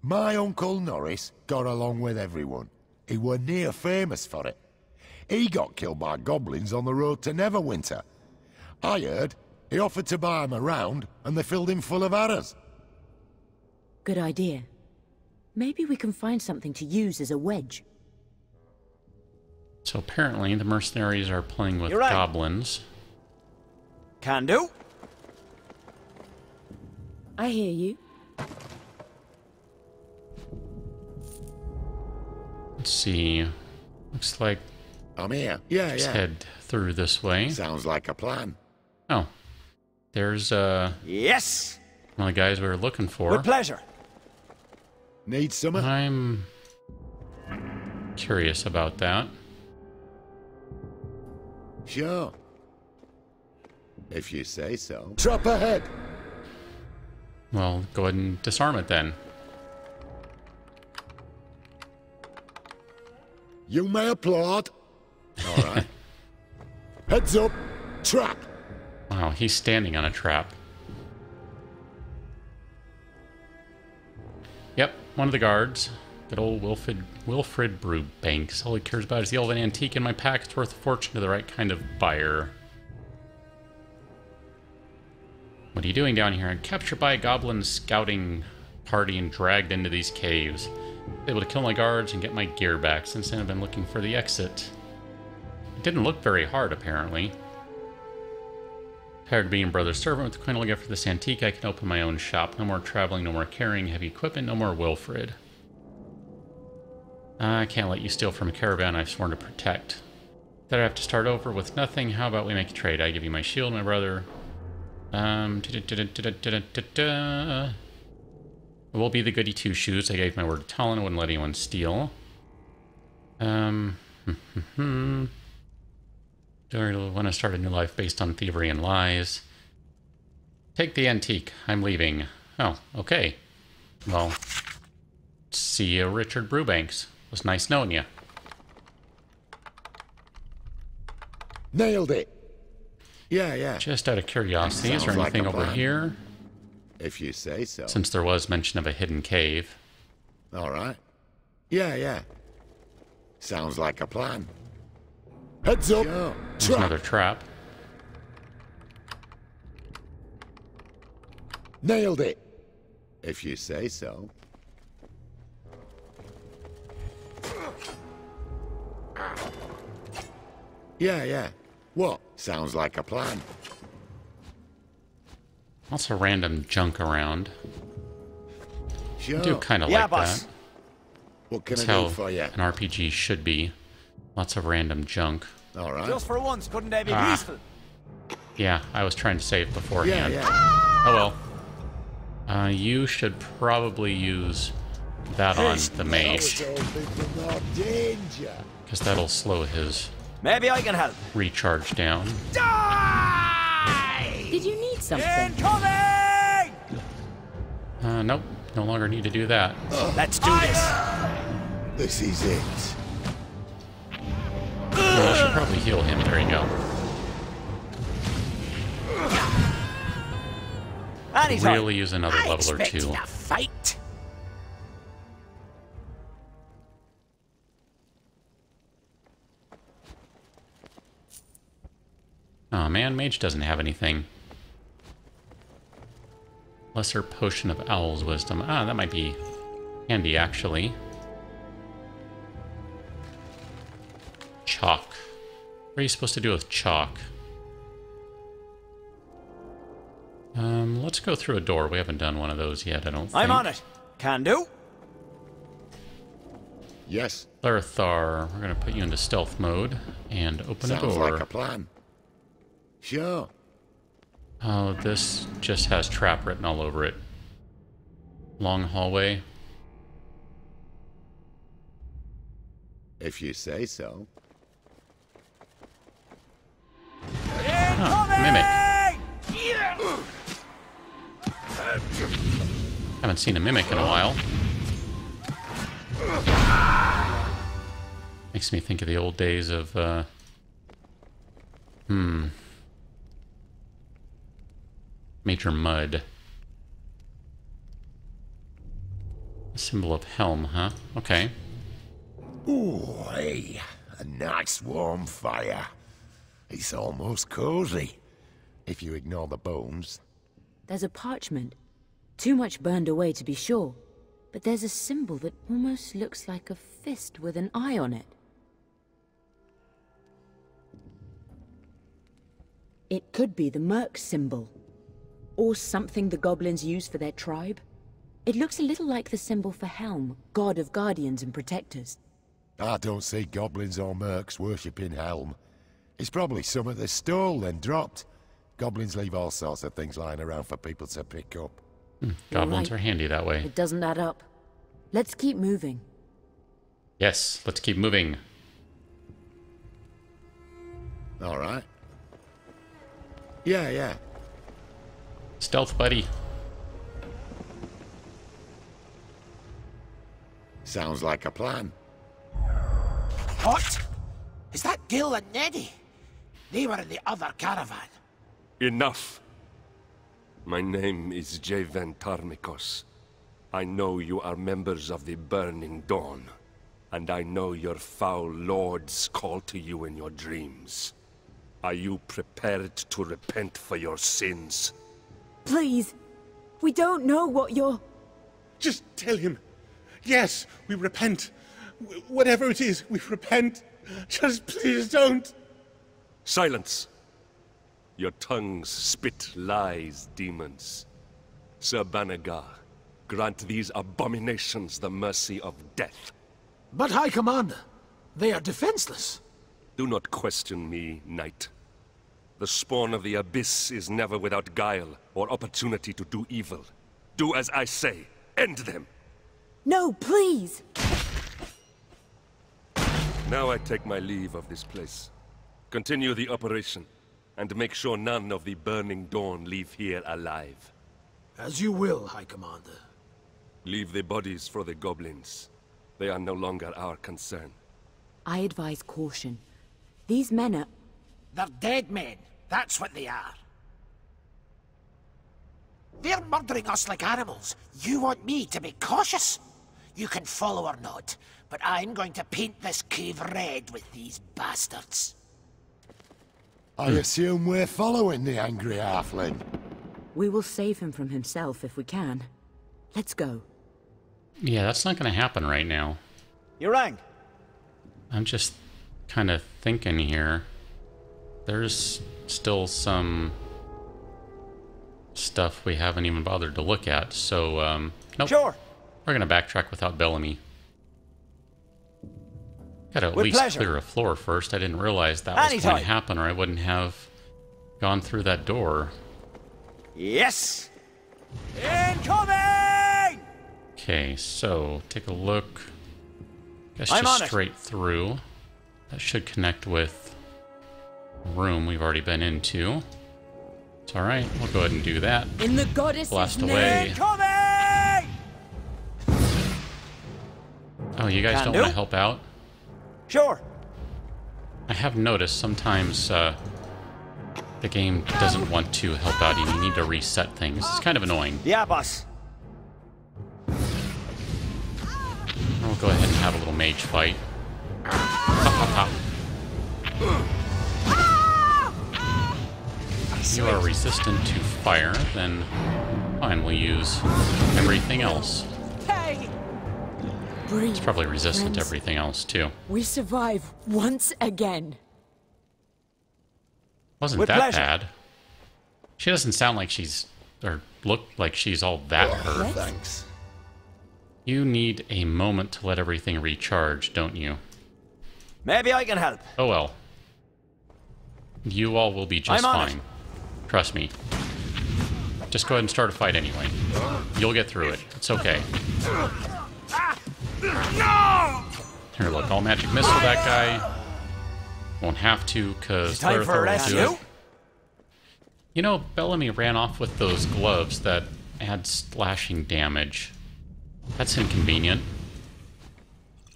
My Uncle Norris got along with everyone. He were near famous for it. He got killed by goblins on the road to Neverwinter. I heard he offered to buy him around, and they filled him full of arrows. Good idea. Maybe we can find something to use as a wedge. So apparently the mercenaries are playing with You're right. goblins. Can do. I hear you. Let's see. Looks like I'm here. Yeah, let's yeah. head through this way. Sounds like a plan. Oh. There's one Yes. of the guys we were looking for. With pleasure. Need some? I'm curious about that. Sure. If you say so. Trap ahead. Well, go ahead and disarm it then. You may applaud. All right. Heads up. Trap. Wow, he's standing on a trap. Yep, one of the guards. Good old Wilfred Brewbanks. All he cares about is the elven antique in my pack. It's worth a fortune to the right kind of buyer. What are you doing down here? I'm captured by a goblin scouting party and dragged into these caves. Able to kill my guards and get my gear back. Since then I've been looking for the exit. It didn't look very hard, apparently. Tired of being brother's servant with the queen gift for this antique, I can open my own shop. No more traveling, no more carrying heavy equipment, no more Wilfred. I can't let you steal from a caravan I've sworn to protect. That I have to start over with nothing. How about we make a trade? I give you my shield, my brother. It will be the goody two-shoes. I gave my word to Talon. I wouldn't let anyone steal. Do I want to start a new life based on thievery and lies? Take the antique. I'm leaving. Oh, okay. Well, see you, Richard Brewbanks. It was nice knowing you. Nailed it. Yeah. Just out of curiosity, is there anything over here? If you say so. Since there was mention of a hidden cave. All right. Yeah. Sounds like a plan. Heads up. Sure. There's another trap. Nailed it. If you say so. Yeah. What? Sounds like a plan. Lots of random junk around. Sure. I do kind of like boss. that. What can That's I how do for you? an RPG should be. Lots of random junk. All right. Just for once, couldn't they be peaceful? Yeah, I was trying to save beforehand. Yeah. Oh well. You should probably use that on the mage. Because that'll slow his Maybe I can help. recharge down. Die! Did you need something? Incoming! Nope. No longer need to do that. Let's do this. This is it. Well, I should probably heal him. There you go. Anytime. Really use another level or two. A fight. Oh man, mage doesn't have anything. Lesser potion of owl's wisdom. Ah, that might be handy actually. Chalk. What are you supposed to do with chalk? Let's go through a door. We haven't done one of those yet, I don't think. I'm on it. Can do. Yes. Larthar, we're going to put you into stealth mode and open a Sounds door. like a plan. Sure. Oh, this just has trap written all over it. Long hallway. If you say so. Oh, mimic. Haven't seen a mimic in a while. Makes me think of the old days of, Major Mud. A symbol of Helm, huh? Okay. Ooh, hey, a nice warm fire. It's almost cozy, if you ignore the bones. There's a parchment. Too much burned away to be sure. But there's a symbol that almost looks like a fist with an eye on it. It could be the Merc symbol. Or something the goblins use for their tribe. It looks a little like the symbol for Helm, god of guardians and protectors. I don't see goblins or mercs worshipping Helm. It's probably something they stole then dropped. Goblins leave all sorts of things lying around for people to pick up. Goblins Right. are handy that way. It doesn't add up. Let's keep moving. Yes, let's keep moving. All right. Yeah. Stealth buddy. Sounds like a plan. What? Is that Gil and Neddy? They were in the other caravan. Enough! My name is Javen Tarmikos. I know you are members of the Burning Dawn, and I know your foul lords call to you in your dreams. Are you prepared to repent for your sins? Please. We don't know what you're... Just tell him. Yes, we repent. Whatever it is, we repent. Just please don't. Silence! Your tongues spit lies, demons. Sir Banagar, grant these abominations the mercy of death. But High Commander, they are defenseless. Do not question me, knight. The spawn of the Abyss is never without guile or opportunity to do evil. Do as I say. End them! No, please! Now I take my leave of this place. Continue the operation, and make sure none of the Burning Dawn leave here alive. As you will, High Commander. Leave the bodies for the goblins. They are no longer our concern. I advise caution. These men are... They're dead men. That's what they are. They're murdering us like animals. You want me to be cautious? You can follow or not, but I'm going to paint this cave red with these bastards. I assume we're following the angry halfling. We will save him from himself if we can. Let's go. Yeah, that's not going to happen right now. You rang. I'm just kind of thinking here. There's still some stuff we haven't even bothered to look at, so, nope. Sure. We're going to backtrack without Bellamy. Gotta at least clear a floor first. I didn't realize that was going to happen, or I wouldn't have gone through that door. Yes! Incoming! Okay, so take a look. Guess just straight through. That should connect with a room we've already been into. It's alright, we'll go ahead and do that. In the goddess' Blast away. Incoming! Oh, you guys don't want to help out? Sure. I have noticed sometimes the game doesn't want to help out and you need to reset things. It's kind of annoying. Yeah, boss. We'll go ahead and have a little mage fight. Pop, pop, pop. You are resistant to fire, then fine, we'll use everything else. Breathe, it's probably resistant friends. to everything else, too. We survive once again. Wasn't that bad. She doesn't sound like she's, or look like she's all that hurt. Thanks. You need a moment to let everything recharge, don't you? Maybe I can help. Oh well. You all will be just fine. Trust me. Just go ahead and start a fight anyway. You'll get through it. It's okay. No! Here, look, all magic missile that guy. Won't have to, because time for a rescue. You know, Bellamy ran off with those gloves that add slashing damage. That's inconvenient.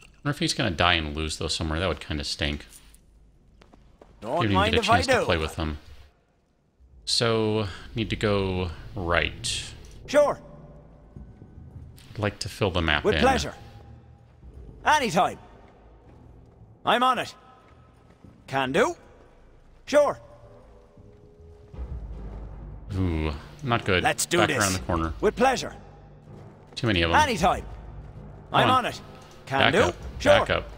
I wonder if he's gonna die and lose those somewhere. That would kind of stink. Don't mind if I do. To play with them. So, need to go right. Sure. I'd like to fill the map in. With pleasure. Anytime. I'm on it. Can do. Sure. Ooh, not good. Let's do Back this. around the corner. With pleasure. Too many of them. Anytime. I'm on it. Can Back do. up. Sure. Back up.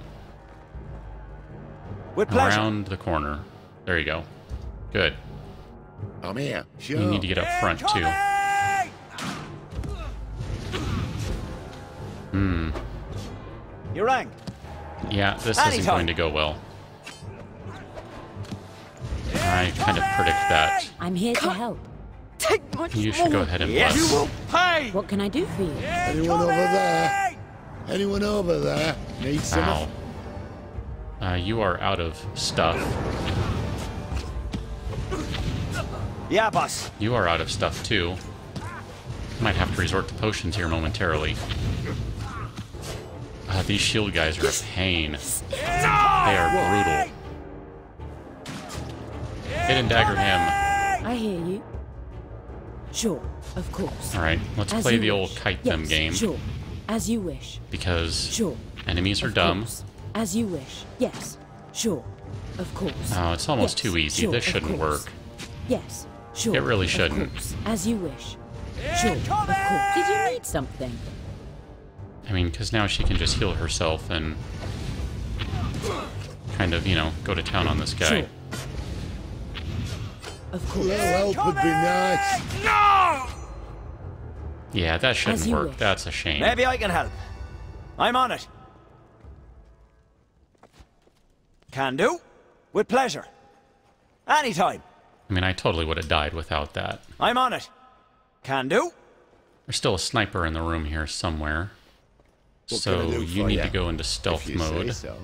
With pleasure. Around the corner. There you go. Good. I'm here. Sure. You need to get up front, too. You rang. Yeah, this isn't going to go well. I kind of predict that. I'm here to help. Take much You should go ahead and bless. You will pay. What can I do for you? Anyone over there? Anyone over there? Need some? Ow. You are out of stuff. Yeah, boss. You are out of stuff, too. Might have to resort to potions here momentarily. These shield guys are a pain. No! They are brutal. Hit and dagger him. I hear you. Sure, of course. Alright, let's play the old kite them game. Sure, as you wish. Because sure, enemies are dumb. Course. As you wish. Yes, sure, of course. Oh, it's almost too easy. Sure, this shouldn't work. Yes, sure. It really shouldn't. Of course. As you wish. Sure, of course. Did you need something? I mean, because now she can just heal herself and kind of, you know, go to town on this guy. Sure. Of course. Help would be nice. No! Yeah, that shouldn't work. Wish. That's a shame. Maybe I can help. I'm on it. Can do. With pleasure. Anytime. I mean, I totally would have died without that. I'm on it. Can do. There's still a sniper in the room here somewhere. What can I So do you for need ya? to go into stealth If you say mode. so.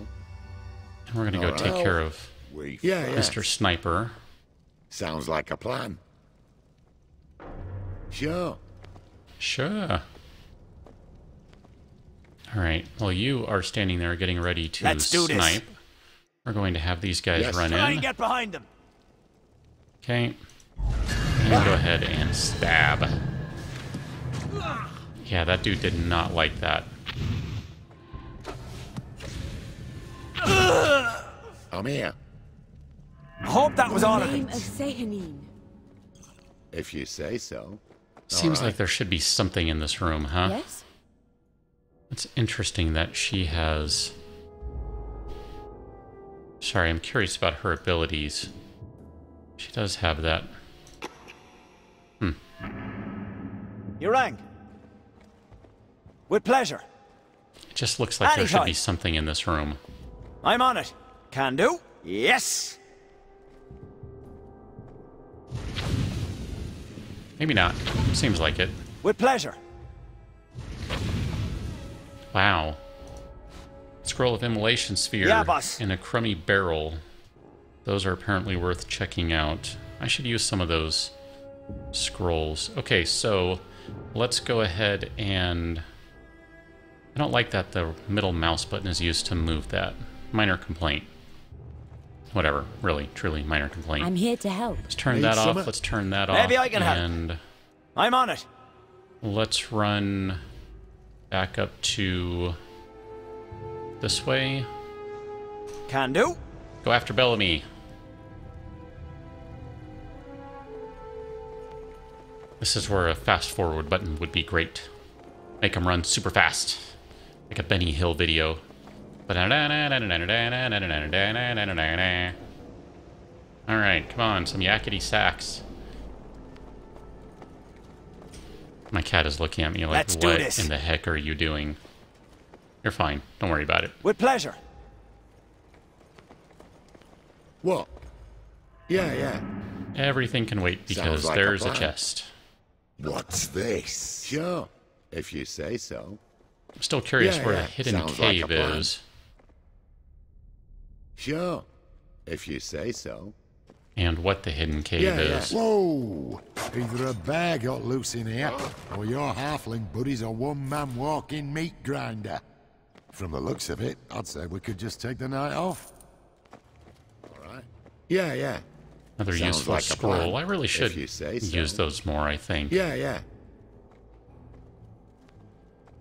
And we're going to go take care of Mr. Sniper. Sounds like a plan. Sure. Sure. Alright, well you are standing there getting ready to Let's do this. snipe. We're going to have these guys run Try in. and get behind them. Okay. And go ahead and stab. Yeah, that dude did not like that. I'm here. I hope that was all of Name it. of Sehanine. If you say so. Seems like there should be something in this room, huh? Yes? It's interesting that she has... Sorry, I'm curious about her abilities. She does have that. You rang. With pleasure. It just looks like there should be Anytime. something in this room. I'm on it. Can do. Yes. Maybe not. Seems like it. With pleasure. Wow. Scroll of Immolation Sphere Yeah, boss. and a crummy barrel. Those are apparently worth checking out. I should use some of those scrolls. Okay, so let's go ahead and... I don't like that the middle mouse button is used to move that. Minor complaint. Whatever. Really, truly minor complaint. I'm here to help. Let's turn that off. Let's turn that off. Maybe I can help. And I'm on it. let's run back up to this way. Can do. Go after Bellamy. This is where a fast forward button would be great. Make him run super fast. Like a Benny Hill video. Alright, come on, some yakety sax. My cat is looking at me like, Let's do what this. in the heck are you doing? You're fine. Don't worry about it. With pleasure. What? Yeah, yeah. Everything can wait because Sounds like there's a plan. chest. What's this? Sure. If you say so. I'm still curious Yeah, where yeah. the hidden Sounds like a cave plan. is. Sure. If you say so. And what the hidden cave Yeah, is. yeah. Whoa! Either a bear got loose in here, or your halfling buddy's a one-man walking meat grinder. From the looks of it, I'd say we could just take the night off. Alright. Yeah, yeah. Another Sounds useful like a scroll. plan, I really if should you say so. use those more, I think. Yeah, yeah.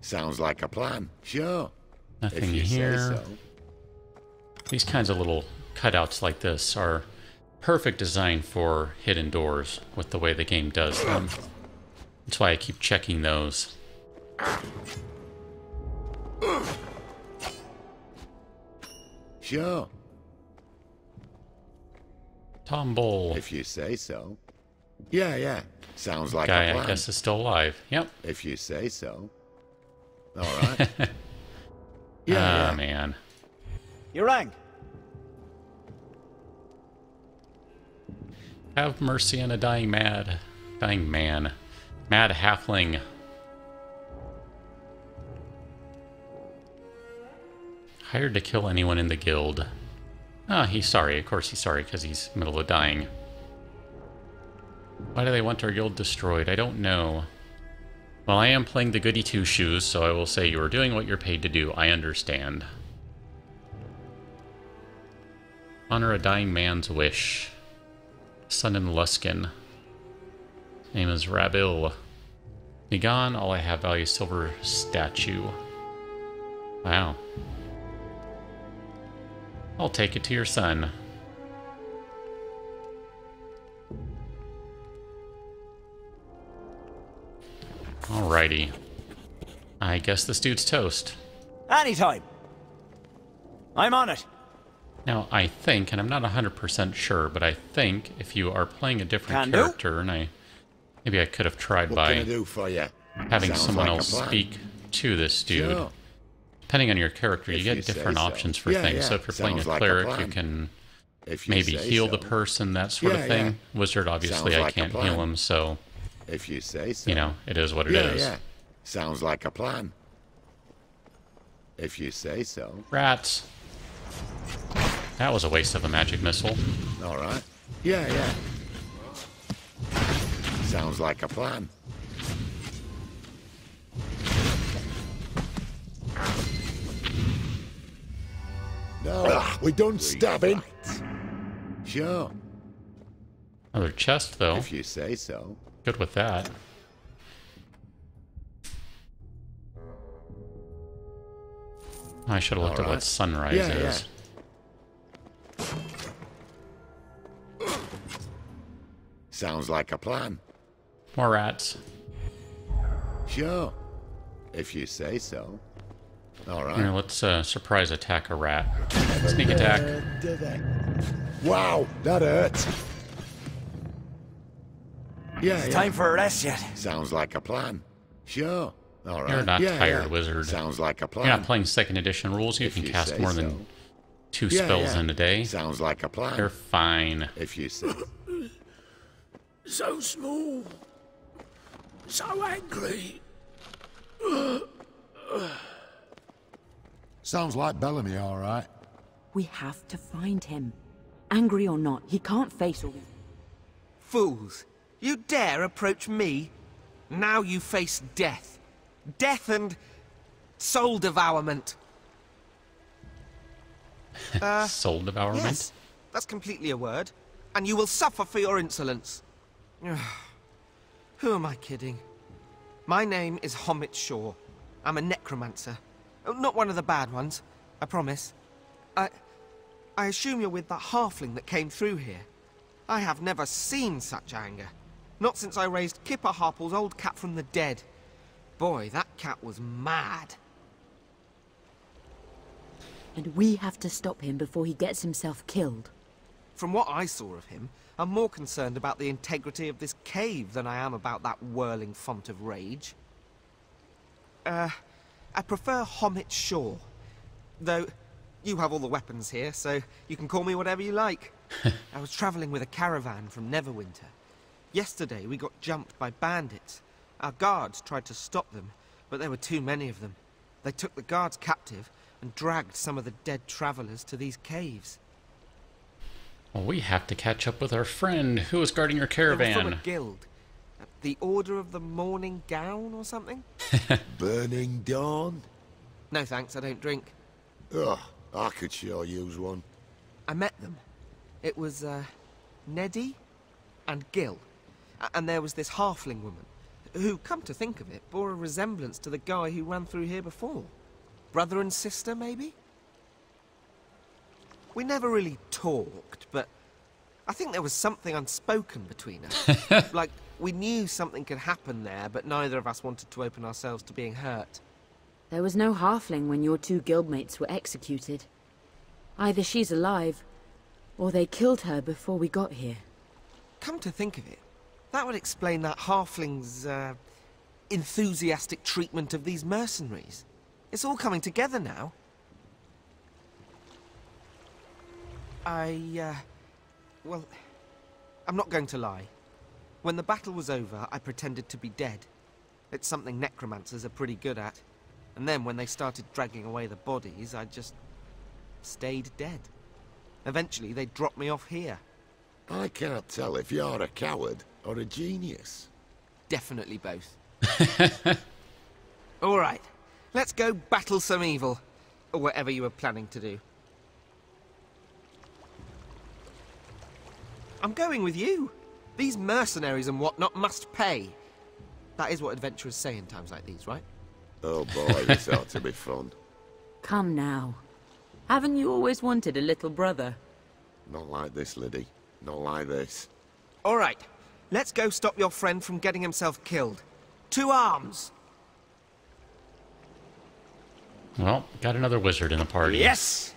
Sounds like a plan. Sure. Nothing if you here. say so. These kinds of little cutouts like this are perfect design for hidden doors with the way the game does them. That's why I keep checking those. Sure. Tom Bull. If you say so. Yeah, yeah. Sounds like Guy, a plan. I guess, is still alive. Yep. If you say so. Alright. Ah, yeah. man. You rang. Have mercy on a dying man. Mad halfling. Hired to kill anyone in the guild. Ah, he's sorry. Of course he's sorry, because he's in the middle of dying. Why do they want our guild destroyed? I don't know. Well, I am playing the goody two-shoes, so I will say you are doing what you're paid to do. I understand. Honor a dying man's wish. Sun in Luskin. Name is Rabil. Begone, all I have value silver statue. Wow. I'll take it to your son. Alrighty. I guess this dude's toast. Anytime. I'm on it. Now, I think, and I'm not 100% sure, but I think if you are playing a different character, and maybe I could have tried by having someone else speak to this dude. Sure. Depending on your character, you get different options for things. So if you're playing a cleric, you can maybe heal the person, that sort of thing. Wizard, obviously, I can't heal him, so... If you say so. You know, it is what it is. Yeah. Sounds like a plan. If you say so. Rats. That was a waste of a magic missile. Alright. Yeah. Sounds like a plan. No, we don't stab him. Sure. Another chest, though. If you say so. Good with that. I should have looked at what sunrise is. Sounds like a plan. More rats. Sure. If you say so. Alright. Here, let's surprise attack a rat. Sneak attack. Wow, that hurt. It's time for a rest yet. Sounds like a plan. Sure. Alright. You're not tired, wizard. Sounds like a plan. You're not playing 2nd edition rules. You can cast more than 2 spells in a day. Sounds like a plan. You're fine. If you say. So small. So angry. Sounds like Bellamy, all right. We have to find him. Angry or not, he can't face all these... Fools! You dare approach me? Now you face death. Death and... soul devourment. Soul devourment? Yes, that's completely a word. And you will suffer for your insolence. Who am I kidding? My name is Homit Shaw. I'm a necromancer. Not one of the bad ones, I promise. I assume you're with that halfling that came through here. I have never seen such anger. Not since I raised Kipper Harple's old cat from the dead. Boy, that cat was mad. And we have to stop him before he gets himself killed. From what I saw of him, I'm more concerned about the integrity of this cave than I am about that whirling font of rage. I prefer Homit Shaw. Though, you have all the weapons here, so you can call me whatever you like. I was travelling with a caravan from Neverwinter. Yesterday, we got jumped by bandits. Our guards tried to stop them, but there were too many of them. They took the guards captive and dragged some of the dead travellers to these caves. Well, we have to catch up with our friend who was guarding your caravan. They were from a guild. The Order of the Morning Gown or something? Burning Dawn? No thanks, I don't drink. Ugh, I could sure use one. I met them. It was, Neddy and Gil. And there was this halfling woman, who, come to think of it, bore a resemblance to the guy who ran through here before. Brother and sister, maybe? We never really talked, but I think there was something unspoken between us. Like, we knew something could happen there, but neither of us wanted to open ourselves to being hurt. There was no halfling when your 2 guildmates were executed. Either she's alive, or they killed her before we got here. Come to think of it, that would explain that halfling's, enthusiastic treatment of these mercenaries. It's all coming together now. Well, I'm not going to lie. When the battle was over, I pretended to be dead. It's something necromancers are pretty good at. And then when they started dragging away the bodies, I just stayed dead. Eventually, they dropped me off here. I can't tell if you're a coward or a genius. Definitely both. All right, let's go battle some evil. Or whatever you were planning to do. I'm going with you. These mercenaries and whatnot must pay. That is what adventurers say in times like these, right? Oh boy, this ought to be fun. Come now. Haven't you always wanted a little brother? Not like this, Liddy. Not like this. All right. Let's go stop your friend from getting himself killed. To arms! Well, got another wizard in the party. Yes!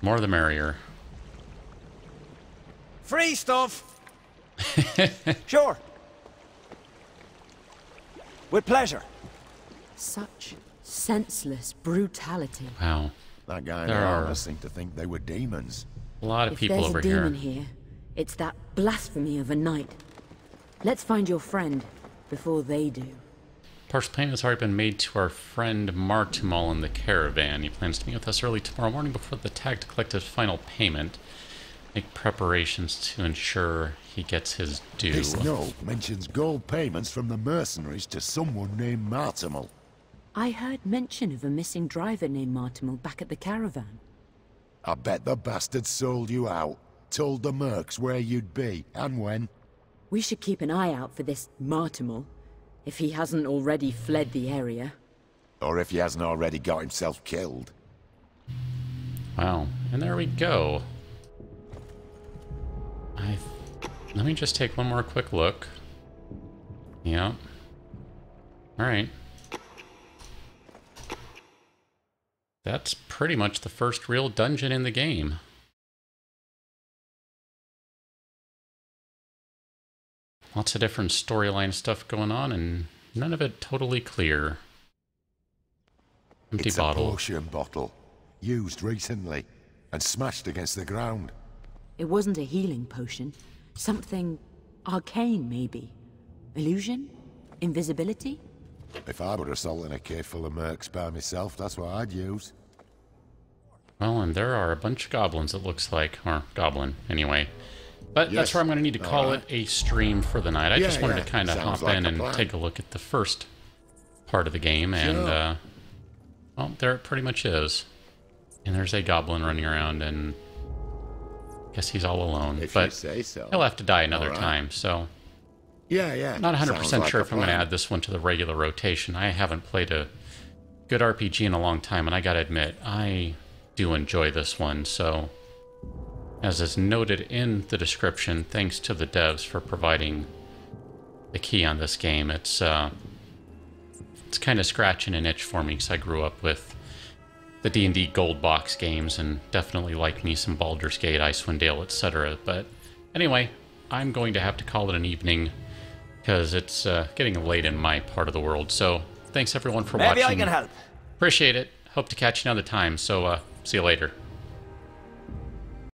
More the merrier. Free stuff! Sure. With pleasure. Such senseless brutality. Wow. That guy There are there seemed to think they were demons. a lot of people over If there's a here. demon here, it's that blasphemy of a knight. Let's find your friend before they do. Partial payment has already been made to our friend Martimal in the caravan. He plans to meet with us early tomorrow morning before the tag to collect his final payment. Make preparations to ensure he gets his due. This note mentions gold payments from the mercenaries to someone named Martimal. I heard mention of a missing driver named Martimal back at the caravan. I bet the bastard sold you out, told the mercs where you'd be, and when. We should keep an eye out for this Martimal, if he hasn't already fled the area. Or if he hasn't already got himself killed. Wow. And there we go. Let me just take one more quick look. Yeah. Alright. That's pretty much the first real dungeon in the game. Lots of different storyline stuff going on, and none of it totally clear. Empty It's bottle. a potion bottle, used recently, and smashed against the ground. It wasn't a healing potion. Something arcane, maybe. Illusion? Invisibility? If I were assaulting a cave full of mercs by myself, that's what I'd use. Well, and there are a bunch of goblins, it looks like. Or goblin, anyway. But that's where I'm going to need to call it a stream for the night. I just wanted to kind of hop in and take a look at the first part of the game, and, well, there it pretty much is. And there's a goblin running around, and I guess he's all alone. If but you say so. he'll have to die another time, so... Yeah. Not 100% sure if I'm going to plan. add this one to the regular rotation. I haven't played a good RPG in a long time, and I gotta admit, I do enjoy this one, so... As is noted in the description, thanks to the devs for providing the key on this game. It's kind of scratching an itch for me, because I grew up with the D&D Gold Box games, and definitely like me some Baldur's Gate, Icewind Dale, etc. But anyway, I'm going to have to call it an evening, because it's getting late in my part of the world. So thanks everyone for watching. Maybe I can help. Appreciate it. Hope to catch you another time. So see you later.